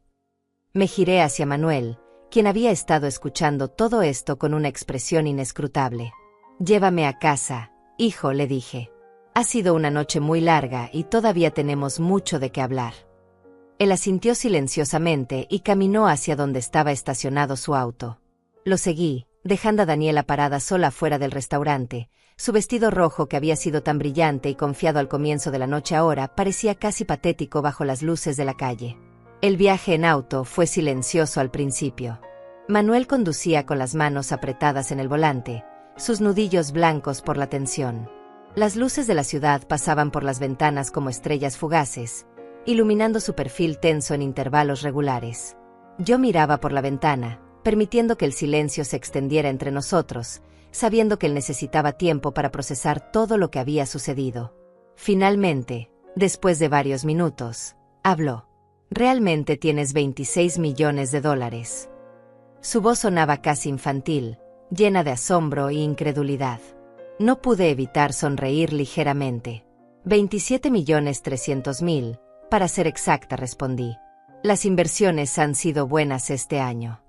Me giré hacia Manuel, quien había estado escuchando todo esto con una expresión inescrutable. Llévame a casa, hijo, le dije. Ha sido una noche muy larga y todavía tenemos mucho de qué hablar. Él asintió silenciosamente y caminó hacia donde estaba estacionado su auto. Lo seguí, dejando a Daniela parada sola fuera del restaurante. Su vestido rojo, que había sido tan brillante y confiado al comienzo de la noche, ahora parecía casi patético bajo las luces de la calle. El viaje en auto fue silencioso al principio. Manuel conducía con las manos apretadas en el volante, sus nudillos blancos por la tensión. Las luces de la ciudad pasaban por las ventanas como estrellas fugaces, iluminando su perfil tenso en intervalos regulares. Yo miraba por la ventana, permitiendo que el silencio se extendiera entre nosotros, sabiendo que él necesitaba tiempo para procesar todo lo que había sucedido. Finalmente, después de varios minutos, habló. «Realmente tienes $26 millones». Su voz sonaba casi infantil, llena de asombro e incredulidad. No pude evitar sonreír ligeramente. 27.300.000, para ser exacta, respondí. Las inversiones han sido buenas este año.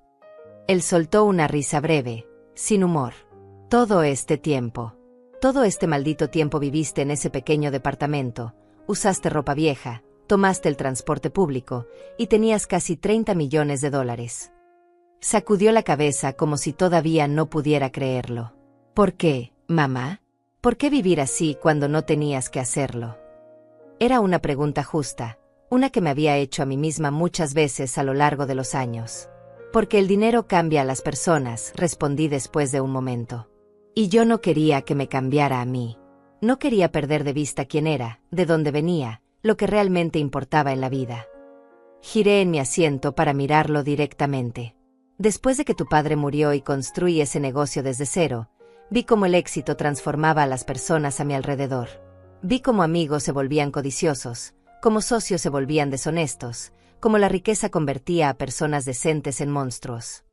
Él soltó una risa breve, sin humor. Todo este maldito tiempo viviste en ese pequeño departamento, usaste ropa vieja, tomaste el transporte público, y tenías casi $30 millones. Sacudió la cabeza como si todavía no pudiera creerlo. ¿Por qué, mamá? ¿Por qué vivir así cuando no tenías que hacerlo? Era una pregunta justa, una que me había hecho a mí misma muchas veces a lo largo de los años. Porque el dinero cambia a las personas, respondí después de un momento. Y yo no quería que me cambiara a mí. No quería perder de vista quién era, de dónde venía, lo que realmente importaba en la vida. Giré en mi asiento para mirarlo directamente. Después de que tu padre murió y construí ese negocio desde cero, vi cómo el éxito transformaba a las personas a mi alrededor. Vi cómo amigos se volvían codiciosos, cómo socios se volvían deshonestos, cómo la riqueza convertía a personas decentes en monstruos.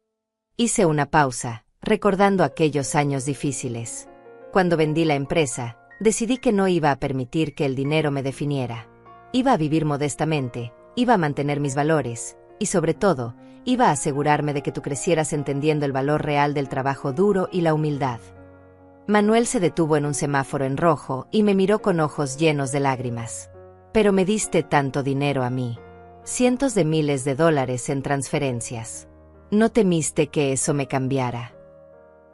Hice una pausa, recordando aquellos años difíciles. Cuando vendí la empresa, decidí que no iba a permitir que el dinero me definiera. Iba a vivir modestamente, iba a mantener mis valores, y sobre todo, iba a asegurarme de que tú crecieras entendiendo el valor real del trabajo duro y la humildad. Manuel se detuvo en un semáforo en rojo y me miró con ojos llenos de lágrimas. Pero me diste tanto dinero a mí. Cientos de miles de dólares en transferencias. ¿No temiste que eso me cambiara?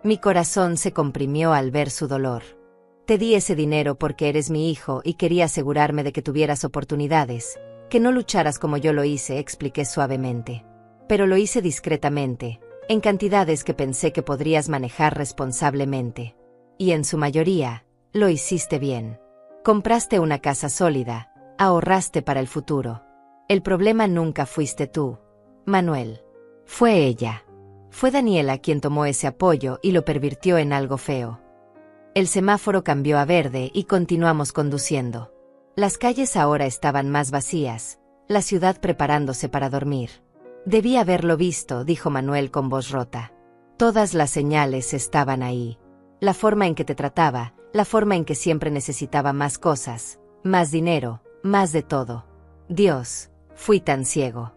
Mi corazón se comprimió al ver su dolor. Te di ese dinero porque eres mi hijo y quería asegurarme de que tuvieras oportunidades, que no lucharas como yo lo hice, expliqué suavemente. Pero lo hice discretamente, en cantidades que pensé que podrías manejar responsablemente. Y en su mayoría, lo hiciste bien. Compraste una casa sólida, ahorraste para el futuro. El problema nunca fuiste tú, Manuel. Fue ella. Fue Daniela quien tomó ese apoyo y lo pervirtió en algo feo. El semáforo cambió a verde y continuamos conduciendo. Las calles ahora estaban más vacías, la ciudad preparándose para dormir. Debí haberlo visto, dijo Manuel con voz rota. Todas las señales estaban ahí. La forma en que te trataba, la forma en que siempre necesitaba más cosas, más dinero, más de todo. Dios, fui tan ciego.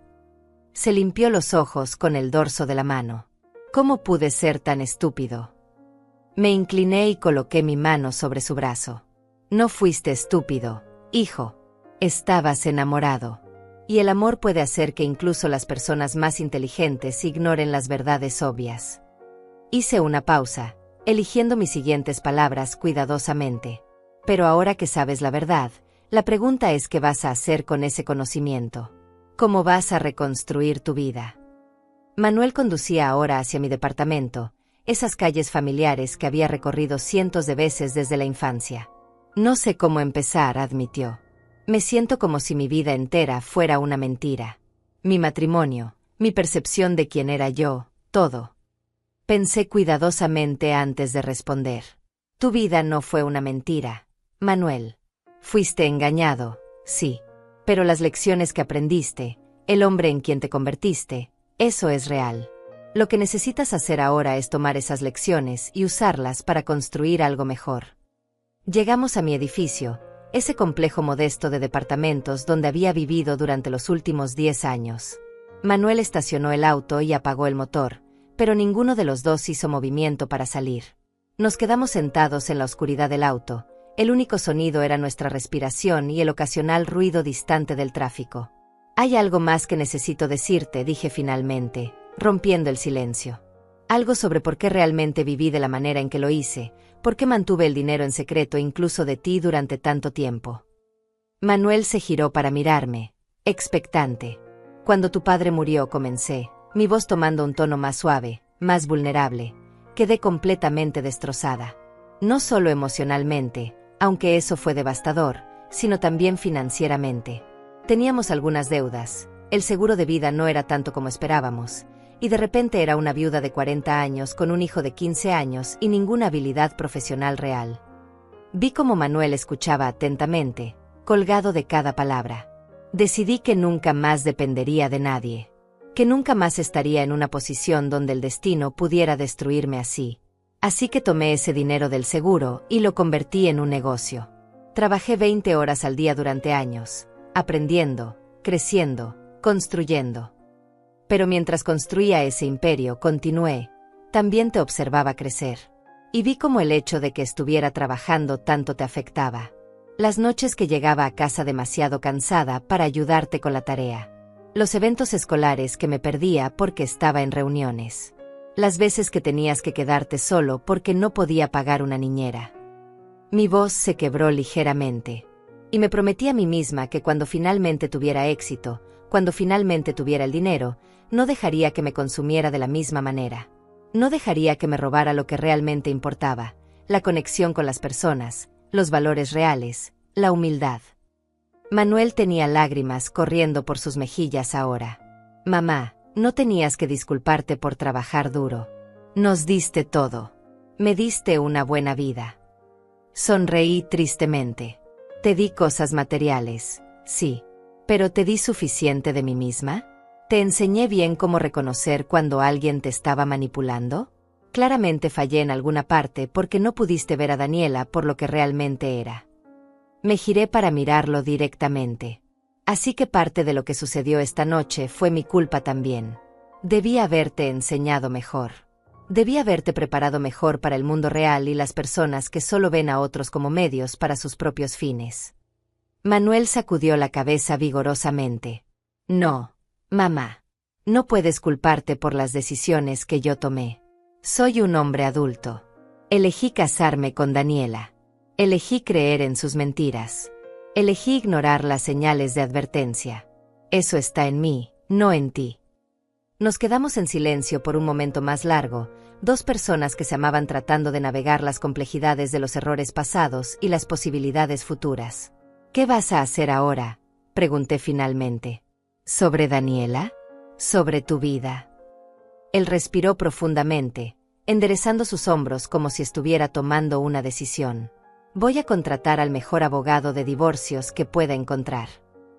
Se limpió los ojos con el dorso de la mano. ¿Cómo pude ser tan estúpido? Me incliné y coloqué mi mano sobre su brazo. No fuiste estúpido, hijo. Estabas enamorado. Y el amor puede hacer que incluso las personas más inteligentes ignoren las verdades obvias. Hice una pausa, eligiendo mis siguientes palabras cuidadosamente. Pero ahora que sabes la verdad, la pregunta es ¿qué vas a hacer con ese conocimiento? ¿Cómo vas a reconstruir tu vida? Manuel conducía ahora hacia mi departamento, esas calles familiares que había recorrido cientos de veces desde la infancia. No sé cómo empezar, admitió. Me siento como si mi vida entera fuera una mentira. Mi matrimonio, mi percepción de quién era yo, todo. Pensé cuidadosamente antes de responder. Tu vida no fue una mentira, Manuel. Fuiste engañado, sí. Pero las lecciones que aprendiste, el hombre en quien te convertiste, eso es real. Lo que necesitas hacer ahora es tomar esas lecciones y usarlas para construir algo mejor. Llegamos a mi edificio, ese complejo modesto de departamentos donde había vivido durante los últimos 10 años. Manuel estacionó el auto y apagó el motor, pero ninguno de los dos hizo movimiento para salir. Nos quedamos sentados en la oscuridad del auto, el único sonido era nuestra respiración y el ocasional ruido distante del tráfico. Hay algo más que necesito decirte, dije finalmente, rompiendo el silencio. Algo sobre por qué realmente viví de la manera en que lo hice, por qué mantuve el dinero en secreto incluso de ti durante tanto tiempo. Manuel se giró para mirarme, expectante. Cuando tu padre murió, comencé, mi voz tomando un tono más suave, más vulnerable. Quedé completamente destrozada. No solo emocionalmente, aunque eso fue devastador, sino también financieramente. Teníamos algunas deudas, el seguro de vida no era tanto como esperábamos, y de repente era una viuda de 40 años con un hijo de 15 años y ninguna habilidad profesional real. Vi cómo Manuel escuchaba atentamente, colgado de cada palabra. Decidí que nunca más dependería de nadie, que nunca más estaría en una posición donde el destino pudiera destruirme así. Así que tomé ese dinero del seguro y lo convertí en un negocio. Trabajé 20 horas al día durante años, aprendiendo, creciendo, construyendo. Pero mientras construía ese imperio, continué, también te observaba crecer. Y vi cómo el hecho de que estuviera trabajando tanto te afectaba. Las noches que llegaba a casa demasiado cansada para ayudarte con la tarea. Los eventos escolares que me perdía porque estaba en reuniones. Las veces que tenías que quedarte solo porque no podía pagar una niñera. Mi voz se quebró ligeramente. Y me prometí a mí misma que cuando finalmente tuviera éxito, cuando finalmente tuviera el dinero, no dejaría que me consumiera de la misma manera. No dejaría que me robara lo que realmente importaba, la conexión con las personas, los valores reales, la humildad. Manuel tenía lágrimas corriendo por sus mejillas ahora. Mamá, no tenías que disculparte por trabajar duro. Nos diste todo. Me diste una buena vida. Sonreí tristemente. Te di cosas materiales, sí. ¿Pero te di suficiente de mí misma? ¿Te enseñé bien cómo reconocer cuando alguien te estaba manipulando? Claramente fallé en alguna parte porque no pudiste ver a Daniela por lo que realmente era. Me giré para mirarlo directamente. Así que parte de lo que sucedió esta noche fue mi culpa también. Debí haberte enseñado mejor. Debí haberte preparado mejor para el mundo real y las personas que solo ven a otros como medios para sus propios fines. Manuel sacudió la cabeza vigorosamente. No, mamá. No puedes culparte por las decisiones que yo tomé. Soy un hombre adulto. Elegí casarme con Daniela. Elegí creer en sus mentiras. Elegí ignorar las señales de advertencia. Eso está en mí, no en ti. Nos quedamos en silencio por un momento más largo, dos personas que se amaban tratando de navegar las complejidades de los errores pasados y las posibilidades futuras. ¿Qué vas a hacer ahora?, pregunté finalmente. ¿Sobre Daniela? ¿Sobre tu vida? Él respiró profundamente, enderezando sus hombros como si estuviera tomando una decisión. Voy a contratar al mejor abogado de divorcios que pueda encontrar.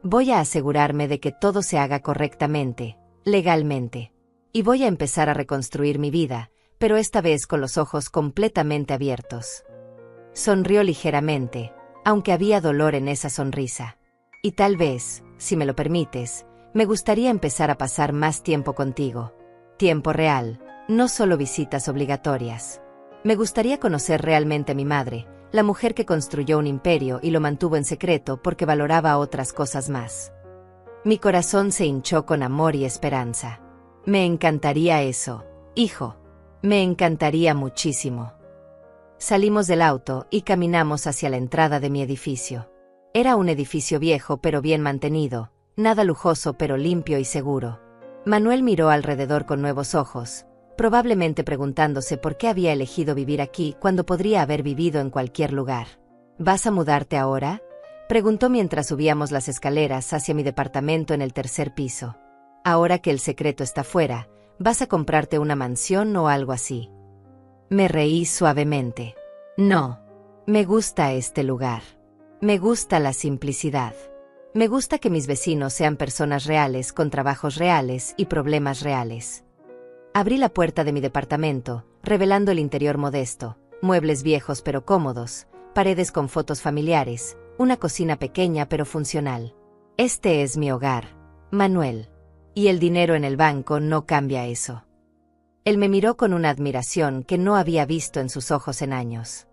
Voy a asegurarme de que todo se haga correctamente, legalmente. Y voy a empezar a reconstruir mi vida, pero esta vez con los ojos completamente abiertos. Sonrió ligeramente, aunque había dolor en esa sonrisa. Y tal vez, si me lo permites, me gustaría empezar a pasar más tiempo contigo. Tiempo real, no solo visitas obligatorias. Me gustaría conocer realmente a mi madre, la mujer que construyó un imperio y lo mantuvo en secreto porque valoraba otras cosas más. Mi corazón se hinchó con amor y esperanza. Me encantaría eso, hijo. Me encantaría muchísimo. Salimos del auto y caminamos hacia la entrada de mi edificio. Era un edificio viejo pero bien mantenido, nada lujoso pero limpio y seguro. Manuel miró alrededor con nuevos ojos, probablemente preguntándose por qué había elegido vivir aquí cuando podría haber vivido en cualquier lugar. ¿Vas a mudarte ahora?, preguntó mientras subíamos las escaleras hacia mi departamento en el tercer piso. Ahora que el secreto está fuera, ¿vas a comprarte una mansión o algo así? Me reí suavemente. No. Me gusta este lugar. Me gusta la simplicidad. Me gusta que mis vecinos sean personas reales con trabajos reales y problemas reales. Abrí la puerta de mi departamento, revelando el interior modesto, muebles viejos pero cómodos, paredes con fotos familiares, una cocina pequeña pero funcional. Este es mi hogar, Manuel. Y el dinero en el banco no cambia eso. Él me miró con una admiración que no había visto en sus ojos en años.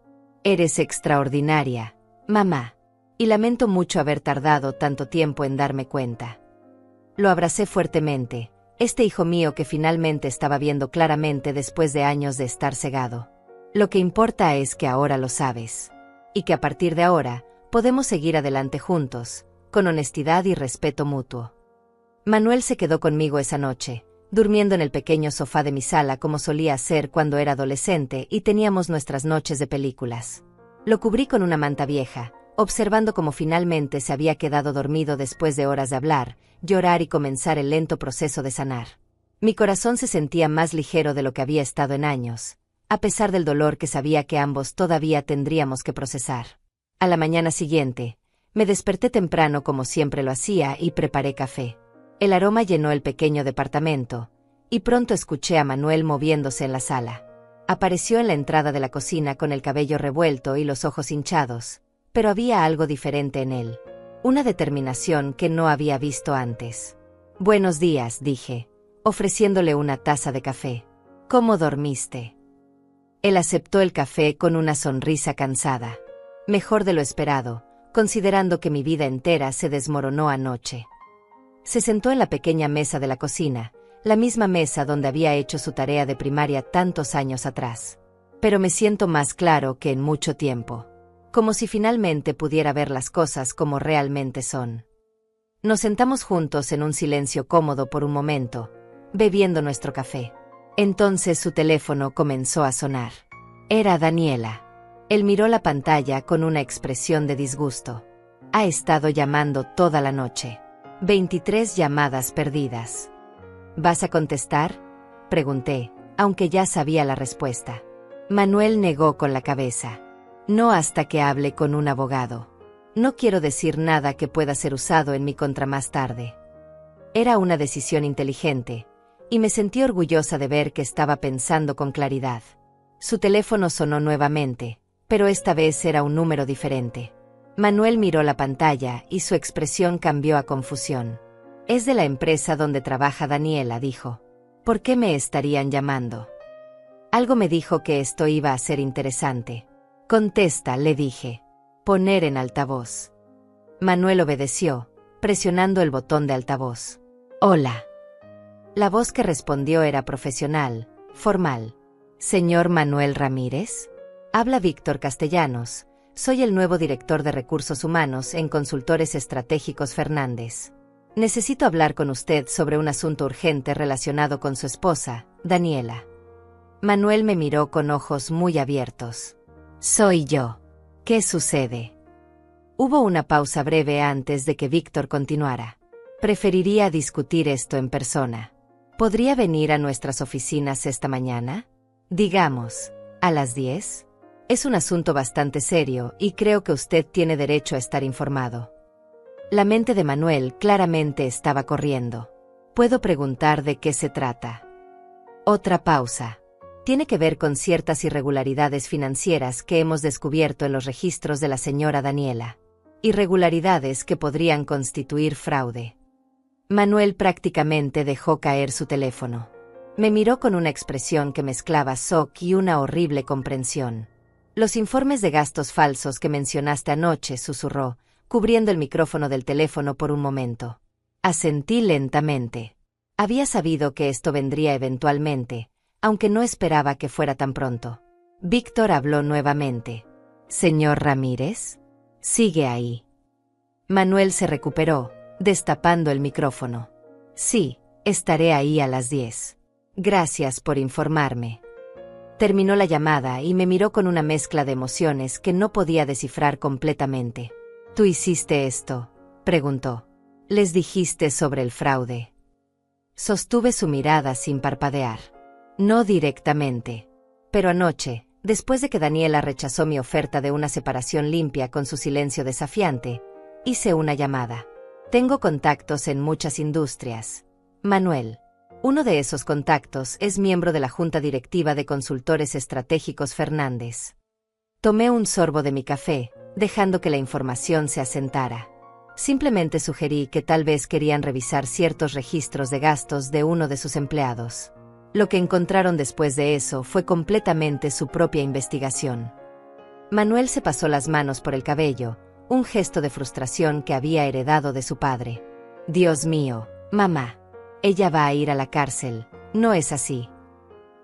Eres extraordinaria, mamá. Y lamento mucho haber tardado tanto tiempo en darme cuenta. Lo abracé fuertemente, este hijo mío que finalmente estaba viendo claramente después de años de estar cegado. Lo que importa es que ahora lo sabes. Y que a partir de ahora, podemos seguir adelante juntos, con honestidad y respeto mutuo. Manuel se quedó conmigo esa noche, durmiendo en el pequeño sofá de mi sala como solía hacer cuando era adolescente y teníamos nuestras noches de películas. Lo cubrí con una manta vieja, observando cómo finalmente se había quedado dormido después de horas de hablar, llorar y comenzar el lento proceso de sanar. Mi corazón se sentía más ligero de lo que había estado en años, a pesar del dolor que sabía que ambos todavía tendríamos que procesar. A la mañana siguiente, me desperté temprano como siempre lo hacía y preparé café. El aroma llenó el pequeño departamento, y pronto escuché a Manuel moviéndose en la sala. Apareció en la entrada de la cocina con el cabello revuelto y los ojos hinchados, pero había algo diferente en él, una determinación que no había visto antes. Buenos días, dije, ofreciéndole una taza de café. ¿Cómo dormiste? Él aceptó el café con una sonrisa cansada. Mejor de lo esperado, considerando que mi vida entera se desmoronó anoche. Se sentó en la pequeña mesa de la cocina, la misma mesa donde había hecho su tarea de primaria tantos años atrás. Pero me siento más claro que en mucho tiempo. Como si finalmente pudiera ver las cosas como realmente son. Nos sentamos juntos en un silencio cómodo por un momento, bebiendo nuestro café. Entonces su teléfono comenzó a sonar. Era Daniela. Él miró la pantalla con una expresión de disgusto. Ha estado llamando toda la noche. 23 llamadas perdidas. ¿Vas a contestar?, pregunté, aunque ya sabía la respuesta. Manuel negó con la cabeza. No hasta que hable con un abogado. No quiero decir nada que pueda ser usado en mi contra más tarde. Era una decisión inteligente, y me sentí orgullosa de ver que estaba pensando con claridad. Su teléfono sonó nuevamente, pero esta vez era un número diferente. Manuel miró la pantalla y su expresión cambió a confusión. Es de la empresa donde trabaja Daniela, dijo. ¿Por qué me estarían llamando? Algo me dijo que esto iba a ser interesante. Contesta, le dije. Poner en altavoz. Manuel obedeció, presionando el botón de altavoz. Hola. La voz que respondió era profesional, formal. ¿Señor Manuel Ramírez? Habla Víctor Castellanos. Soy el nuevo director de Recursos Humanos en Consultores Estratégicos Fernández. Necesito hablar con usted sobre un asunto urgente relacionado con su esposa, Daniela. Manuel me miró con ojos muy abiertos. Soy yo. ¿Qué sucede? Hubo una pausa breve antes de que Víctor continuara. Preferiría discutir esto en persona. ¿Podría venir a nuestras oficinas esta mañana? Digamos, ¿a las 10? Es un asunto bastante serio y creo que usted tiene derecho a estar informado. La mente de Manuel claramente estaba corriendo. ¿Puedo preguntar de qué se trata? Otra pausa. Tiene que ver con ciertas irregularidades financieras que hemos descubierto en los registros de la señora Daniela. Irregularidades que podrían constituir fraude. Manuel prácticamente dejó caer su teléfono. Me miró con una expresión que mezclaba shock y una horrible comprensión. Los informes de gastos falsos que mencionaste anoche, susurró, cubriendo el micrófono del teléfono por un momento. Asentí lentamente. Había sabido que esto vendría eventualmente, aunque no esperaba que fuera tan pronto. Víctor habló nuevamente. «¿Señor Ramírez? Sigue ahí». Manuel se recuperó, destapando el micrófono. «Sí, estaré ahí a las 10. Gracias por informarme». Terminó la llamada y me miró con una mezcla de emociones que no podía descifrar completamente. «¿Tú hiciste esto?», preguntó. «¿Les dijiste sobre el fraude?». Sostuve su mirada sin parpadear. «No directamente. Pero anoche, después de que Daniela rechazó mi oferta de una separación limpia con su silencio desafiante, hice una llamada. Tengo contactos en muchas industrias. Manuel. Uno de esos contactos es miembro de la Junta Directiva de Consultores Estratégicos Fernández». Tomé un sorbo de mi café, dejando que la información se asentara. Simplemente sugerí que tal vez querían revisar ciertos registros de gastos de uno de sus empleados. Lo que encontraron después de eso fue completamente su propia investigación. Manuel se pasó las manos por el cabello, un gesto de frustración que había heredado de su padre. «Dios mío, mamá. Ella va a ir a la cárcel, ¿no es así?».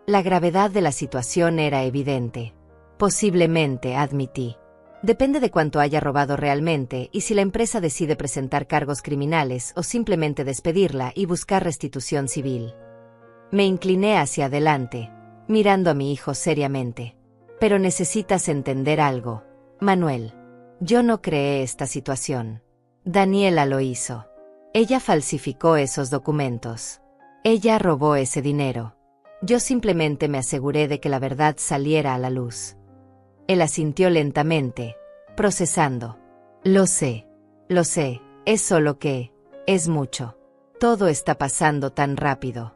La gravedad de la situación era evidente. «Posiblemente», admití. «Depende de cuánto haya robado realmente y si la empresa decide presentar cargos criminales o simplemente despedirla y buscar restitución civil». Me incliné hacia adelante, mirando a mi hijo seriamente. «Pero necesitas entender algo, Manuel. Yo no creé esta situación. Daniela lo hizo. Ella falsificó esos documentos. Ella robó ese dinero. Yo simplemente me aseguré de que la verdad saliera a la luz». Él asintió lentamente, procesando. Lo sé, es solo que, es mucho. Todo está pasando tan rápido».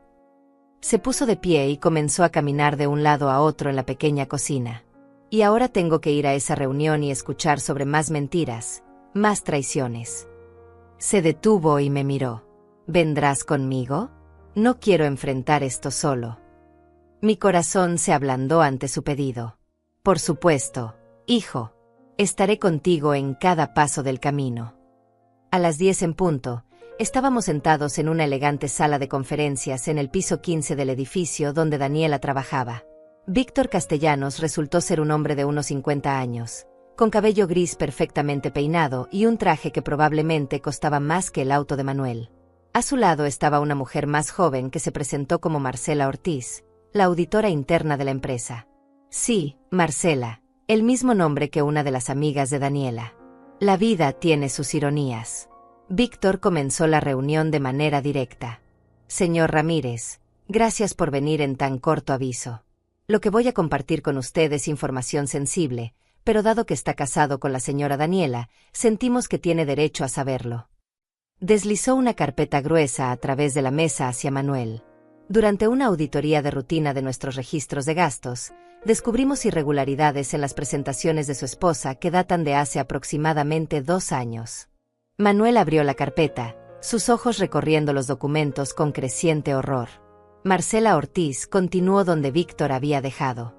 Se puso de pie y comenzó a caminar de un lado a otro en la pequeña cocina. «Y ahora tengo que ir a esa reunión y escuchar sobre más mentiras, más traiciones». Se detuvo y me miró. «¿Vendrás conmigo? No quiero enfrentar esto solo». Mi corazón se ablandó ante su pedido. «Por supuesto, hijo. Estaré contigo en cada paso del camino». A las 10 en punto, estábamos sentados en una elegante sala de conferencias en el piso 15 del edificio donde Daniela trabajaba. Víctor Castellanos resultó ser un hombre de unos 50 años, con cabello gris perfectamente peinado y un traje que probablemente costaba más que el auto de Manuel. A su lado estaba una mujer más joven que se presentó como Marcela Ortiz, la auditora interna de la empresa. Sí, Marcela, el mismo nombre que una de las amigas de Daniela. La vida tiene sus ironías. Víctor comenzó la reunión de manera directa. «Señor Ramírez, gracias por venir en tan corto aviso. Lo que voy a compartir con usted es información sensible, pero dado que está casado con la señora Daniela, sentimos que tiene derecho a saberlo». Deslizó una carpeta gruesa a través de la mesa hacia Manuel. «Durante una auditoría de rutina de nuestros registros de gastos, descubrimos irregularidades en las presentaciones de su esposa que datan de hace aproximadamente 2 años». Manuel abrió la carpeta, sus ojos recorriendo los documentos con creciente horror. Marcela Ortiz continuó donde Víctor había dejado.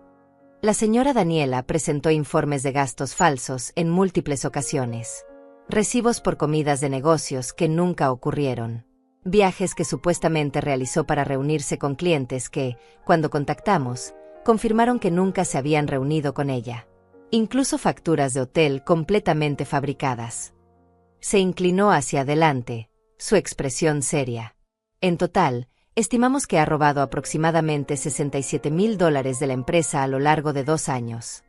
La señora Daniela presentó informes de gastos falsos en múltiples ocasiones. Recibos por comidas de negocios que nunca ocurrieron. Viajes que supuestamente realizó para reunirse con clientes que, cuando contactamos, confirmaron que nunca se habían reunido con ella. Incluso facturas de hotel completamente fabricadas. Se inclinó hacia adelante, su expresión seria. «En total, estimamos que ha robado aproximadamente $67,000 de la empresa a lo largo de 2 años».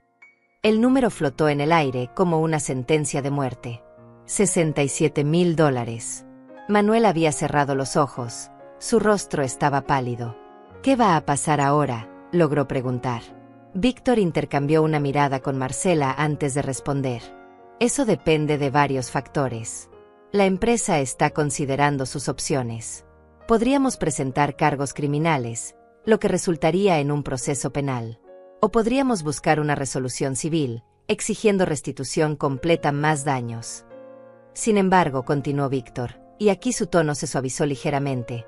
El número flotó en el aire como una sentencia de muerte. $67,000. Manuel había cerrado los ojos, su rostro estaba pálido. «¿Qué va a pasar ahora?», logró preguntar. Víctor intercambió una mirada con Marcela antes de responder. Eso depende de varios factores. La empresa está considerando sus opciones. Podríamos presentar cargos criminales, lo que resultaría en un proceso penal. O podríamos buscar una resolución civil, exigiendo restitución completa más daños. Sin embargo, continuó Víctor, y aquí su tono se suavizó ligeramente.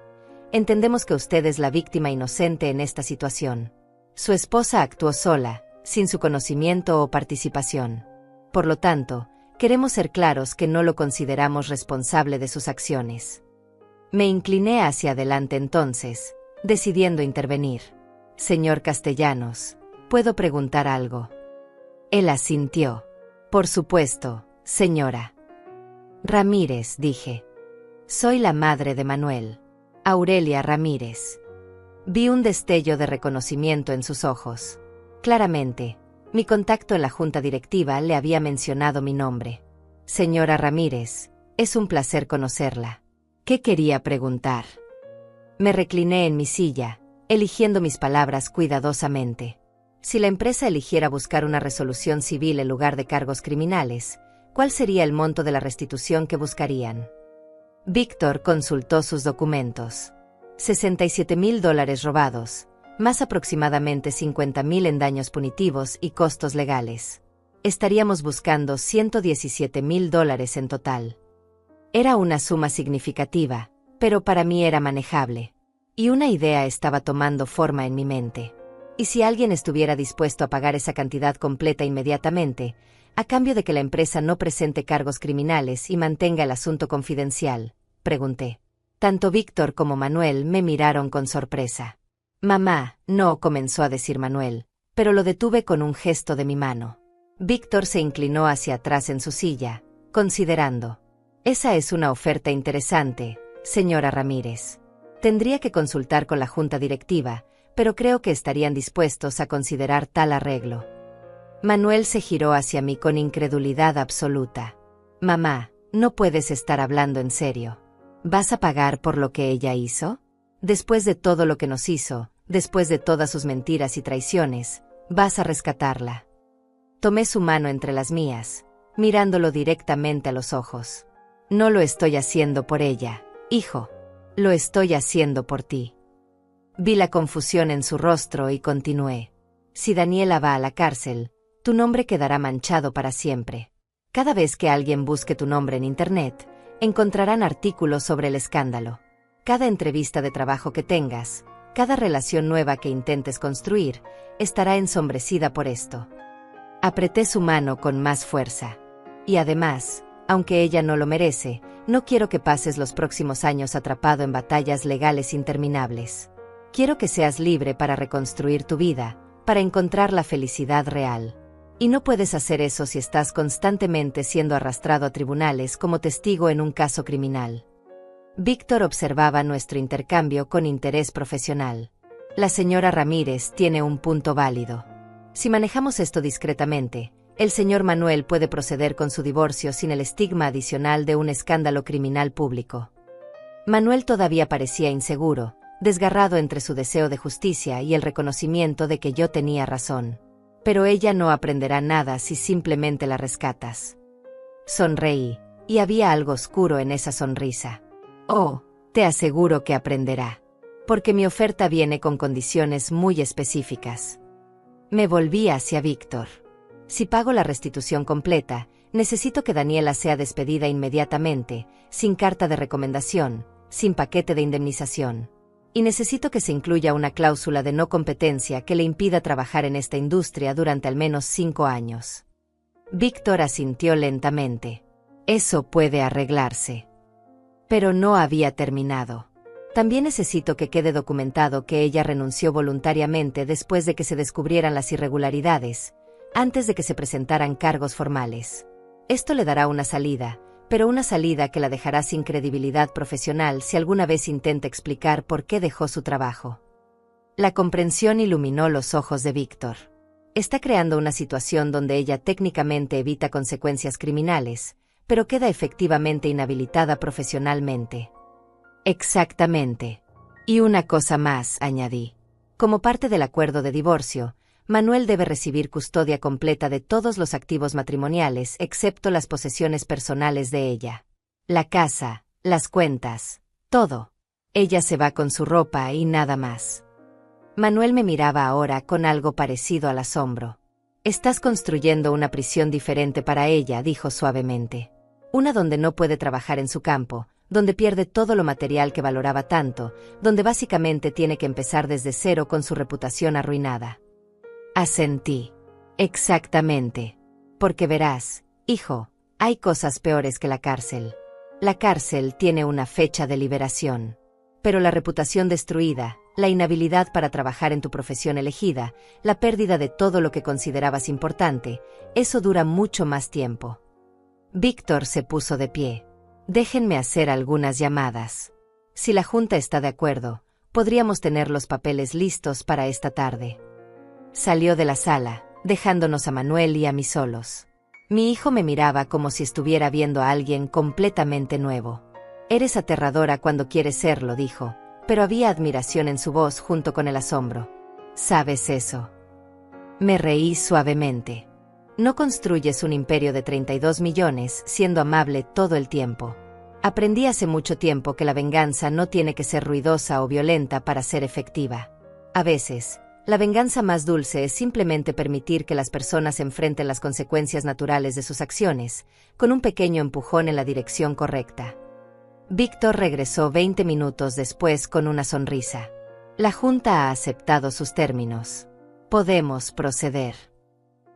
Entendemos que usted es la víctima inocente en esta situación. Su esposa actuó sola, sin su conocimiento o participación. Por lo tanto, queremos ser claros que no lo consideramos responsable de sus acciones. Me incliné hacia adelante entonces, decidiendo intervenir. Señor Castellanos, ¿puedo preguntar algo? Él asintió. Por supuesto, señora. Ramírez, dije. Soy la madre de Manuel. Aurelia Ramírez. Vi un destello de reconocimiento en sus ojos. Claramente, mi contacto en la junta directiva le había mencionado mi nombre. Señora Ramírez, es un placer conocerla. ¿Qué quería preguntar? Me recliné en mi silla, eligiendo mis palabras cuidadosamente. Si la empresa eligiera buscar una resolución civil en lugar de cargos criminales, ¿cuál sería el monto de la restitución que buscarían? Víctor consultó sus documentos. $67,000 robados, más aproximadamente $50,000 en daños punitivos y costos legales. Estaríamos buscando $117,000 en total. Era una suma significativa, pero para mí era manejable. Y una idea estaba tomando forma en mi mente. ¿Y si alguien estuviera dispuesto a pagar esa cantidad completa inmediatamente, a cambio de que la empresa no presente cargos criminales y mantenga el asunto confidencial? Pregunté. Tanto Víctor como Manuel me miraron con sorpresa. Mamá, no, comenzó a decir Manuel, pero lo detuve con un gesto de mi mano. Víctor se inclinó hacia atrás en su silla, considerando. Esa es una oferta interesante, señora Ramírez. Tendría que consultar con la junta directiva, pero creo que estarían dispuestos a considerar tal arreglo. Manuel se giró hacia mí con incredulidad absoluta. Mamá, no puedes estar hablando en serio. ¿Vas a pagar por lo que ella hizo? Después de todo lo que nos hizo, después de todas sus mentiras y traiciones, vas a rescatarla. Tomé su mano entre las mías, mirándolo directamente a los ojos. No lo estoy haciendo por ella, hijo. Lo estoy haciendo por ti. Vi la confusión en su rostro y continué. Si Daniela va a la cárcel, tu nombre quedará manchado para siempre. Cada vez que alguien busque tu nombre en Internet, encontrarán artículos sobre el escándalo. Cada entrevista de trabajo que tengas, cada relación nueva que intentes construir, estará ensombrecida por esto. Apreté su mano con más fuerza. Y además, aunque ella no lo merece, no quiero que pases los próximos años atrapado en batallas legales interminables. Quiero que seas libre para reconstruir tu vida, para encontrar la felicidad real. Y no puedes hacer eso si estás constantemente siendo arrastrado a tribunales como testigo en un caso criminal. Víctor observaba nuestro intercambio con interés profesional. La señora Ramírez tiene un punto válido. Si manejamos esto discretamente, el señor Manuel puede proceder con su divorcio sin el estigma adicional de un escándalo criminal público. Manuel todavía parecía inseguro, desgarrado entre su deseo de justicia y el reconocimiento de que yo tenía razón. Pero ella no aprenderá nada si simplemente la rescatas. Sonreí, y había algo oscuro en esa sonrisa. Oh, te aseguro que aprenderá. Porque mi oferta viene con condiciones muy específicas. Me volví hacia Víctor. Si pago la restitución completa, necesito que Daniela sea despedida inmediatamente, sin carta de recomendación, sin paquete de indemnización. Y necesito que se incluya una cláusula de no competencia que le impida trabajar en esta industria durante al menos 5 años. Víctor asintió lentamente. Eso puede arreglarse. Pero no había terminado. También necesito que quede documentado que ella renunció voluntariamente después de que se descubrieran las irregularidades, antes de que se presentaran cargos formales. Esto le dará una salida, pero una salida que la dejará sin credibilidad profesional si alguna vez intenta explicar por qué dejó su trabajo. La comprensión iluminó los ojos de Víctor. Está creando una situación donde ella técnicamente evita consecuencias criminales, pero queda efectivamente inhabilitada profesionalmente. Exactamente. Y una cosa más, añadí. Como parte del acuerdo de divorcio, Manuel debe recibir custodia completa de todos los activos matrimoniales excepto las posesiones personales de ella. La casa, las cuentas, todo. Ella se va con su ropa y nada más. Manuel me miraba ahora con algo parecido al asombro. Estás construyendo una prisión diferente para ella, dijo suavemente. Una donde no puede trabajar en su campo, donde pierde todo lo material que valoraba tanto, donde básicamente tiene que empezar desde cero con su reputación arruinada. Asentí. Exactamente. Porque verás, hijo, hay cosas peores que la cárcel. La cárcel tiene una fecha de liberación. Pero la reputación destruida, la inhabilidad para trabajar en tu profesión elegida, la pérdida de todo lo que considerabas importante, eso dura mucho más tiempo. Víctor se puso de pie. Déjenme hacer algunas llamadas. Si la Junta está de acuerdo, podríamos tener los papeles listos para esta tarde. Salió de la sala, dejándonos a Manuel y a mí solos. Mi hijo me miraba como si estuviera viendo a alguien completamente nuevo. Eres aterradora cuando quieres serlo, dijo, pero había admiración en su voz junto con el asombro. ¿Sabes eso? Me reí suavemente. No construyes un imperio de 32 millones siendo amable todo el tiempo. Aprendí hace mucho tiempo que la venganza no tiene que ser ruidosa o violenta para ser efectiva. A veces, la venganza más dulce es simplemente permitir que las personas enfrenten las consecuencias naturales de sus acciones, con un pequeño empujón en la dirección correcta. Víctor regresó 20 minutos después con una sonrisa. La Junta ha aceptado sus términos. Podemos proceder.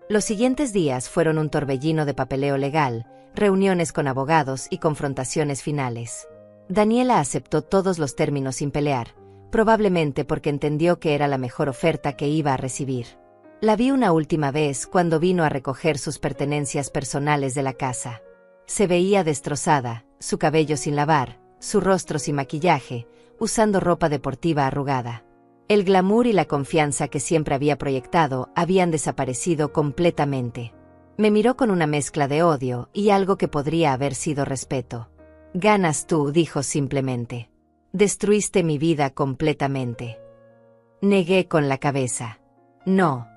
Los siguientes días fueron un torbellino de papeleo legal, reuniones con abogados y confrontaciones finales. Daniela aceptó todos los términos sin pelear, probablemente porque entendió que era la mejor oferta que iba a recibir. La vi una última vez cuando vino a recoger sus pertenencias personales de la casa. Se veía destrozada, su cabello sin lavar, su rostro sin maquillaje, usando ropa deportiva arrugada. El glamour y la confianza que siempre había proyectado habían desaparecido completamente. Me miró con una mezcla de odio y algo que podría haber sido respeto. Ganas tú, dijo simplemente. Destruiste mi vida completamente. Negué con la cabeza. No,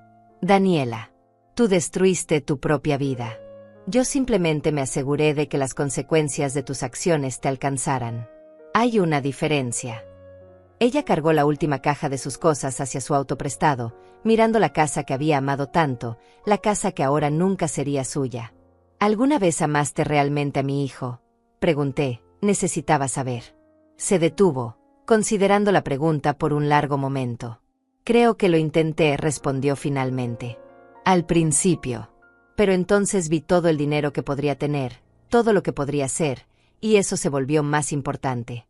Daniela. Tú destruiste tu propia vida. Yo simplemente me aseguré de que las consecuencias de tus acciones te alcanzaran. Hay una diferencia. Ella cargó la última caja de sus cosas hacia su auto prestado, mirando la casa que había amado tanto, la casa que ahora nunca sería suya. ¿Alguna vez amaste realmente a mi hijo? Pregunté, necesitaba saber. Se detuvo, considerando la pregunta por un largo momento. Creo que lo intenté, respondió finalmente. Al principio. Pero entonces vi todo el dinero que podría tener, todo lo que podría ser, y eso se volvió más importante.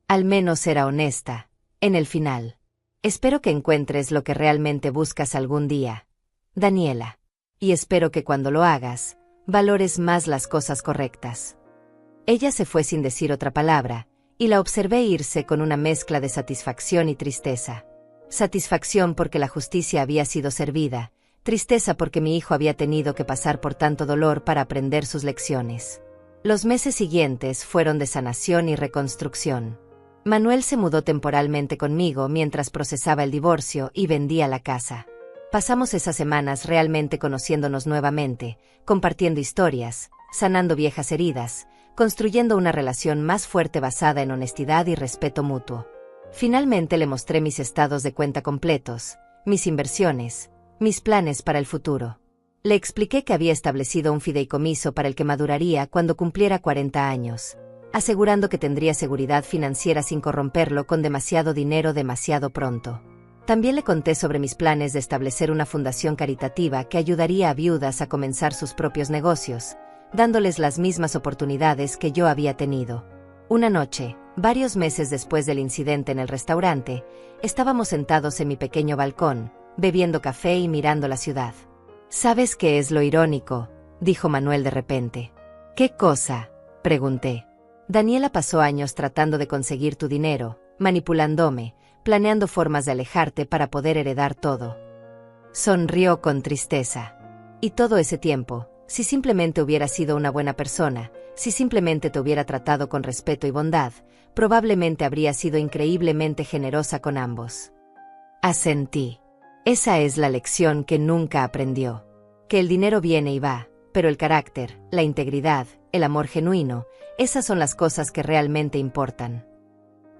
Al menos era honesta, en el final. Espero que encuentres lo que realmente buscas algún día, Daniela. Y espero que cuando lo hagas, valores más las cosas correctas. Ella se fue sin decir otra palabra, y la observé irse con una mezcla de satisfacción y tristeza. Satisfacción porque la justicia había sido servida, tristeza porque mi hijo había tenido que pasar por tanto dolor para aprender sus lecciones. Los meses siguientes fueron de sanación y reconstrucción. Manuel se mudó temporalmente conmigo mientras procesaba el divorcio y vendía la casa. Pasamos esas semanas realmente conociéndonos nuevamente, compartiendo historias, sanando viejas heridas, construyendo una relación más fuerte basada en honestidad y respeto mutuo. Finalmente le mostré mis estados de cuenta completos, mis inversiones, mis planes para el futuro. Le expliqué que había establecido un fideicomiso para el que maduraría cuando cumpliera 40 años, asegurando que tendría seguridad financiera sin corromperlo con demasiado dinero demasiado pronto. También le conté sobre mis planes de establecer una fundación caritativa que ayudaría a viudas a comenzar sus propios negocios, dándoles las mismas oportunidades que yo había tenido. Una noche, varios meses después del incidente en el restaurante, estábamos sentados en mi pequeño balcón, bebiendo café y mirando la ciudad. ¿Sabes qué es lo irónico?, dijo Manuel de repente. ¿Qué cosa?, pregunté. Daniela pasó años tratando de conseguir tu dinero, manipulándome, planeando formas de alejarte para poder heredar todo. Sonrió con tristeza. Y todo ese tiempo, si simplemente hubieras sido una buena persona, si simplemente te hubiera tratado con respeto y bondad, probablemente habría sido increíblemente generosa con ambos. Asentí. Esa es la lección que nunca aprendió. Que el dinero viene y va, pero el carácter, la integridad, el amor genuino, esas son las cosas que realmente importan.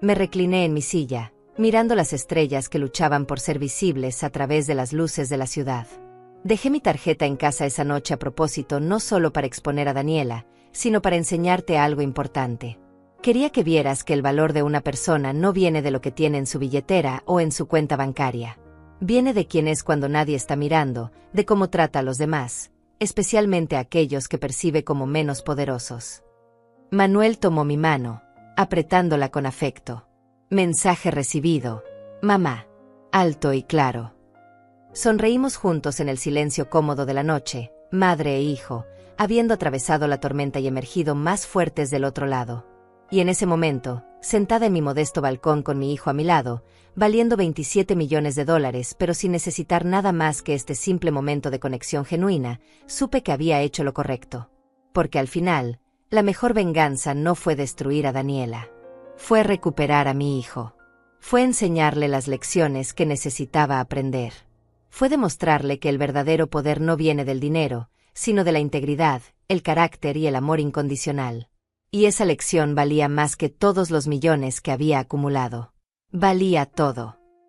Me recliné en mi silla, mirando las estrellas que luchaban por ser visibles a través de las luces de la ciudad. Dejé mi tarjeta en casa esa noche a propósito, no solo para exponer a Daniela, sino para enseñarte algo importante. Quería que vieras que el valor de una persona no viene de lo que tiene en su billetera o en su cuenta bancaria. Viene de quién es cuando nadie está mirando, de cómo trata a los demás, especialmente a aquellos que percibe como menos poderosos. Manuel tomó mi mano, apretándola con afecto. Mensaje recibido. Mamá. Alto y claro. Sonreímos juntos en el silencio cómodo de la noche, madre e hijo, habiendo atravesado la tormenta y emergido más fuertes del otro lado. Y en ese momento, sentada en mi modesto balcón con mi hijo a mi lado, valiendo $27 millones, pero sin necesitar nada más que este simple momento de conexión genuina, supe que había hecho lo correcto. Porque al final, la mejor venganza no fue destruir a Daniela. Fue recuperar a mi hijo. Fue enseñarle las lecciones que necesitaba aprender. Fue demostrarle que el verdadero poder no viene del dinero, sino de la integridad, el carácter y el amor incondicional. Y esa lección valía más que todos los millones que había acumulado. Valía todo.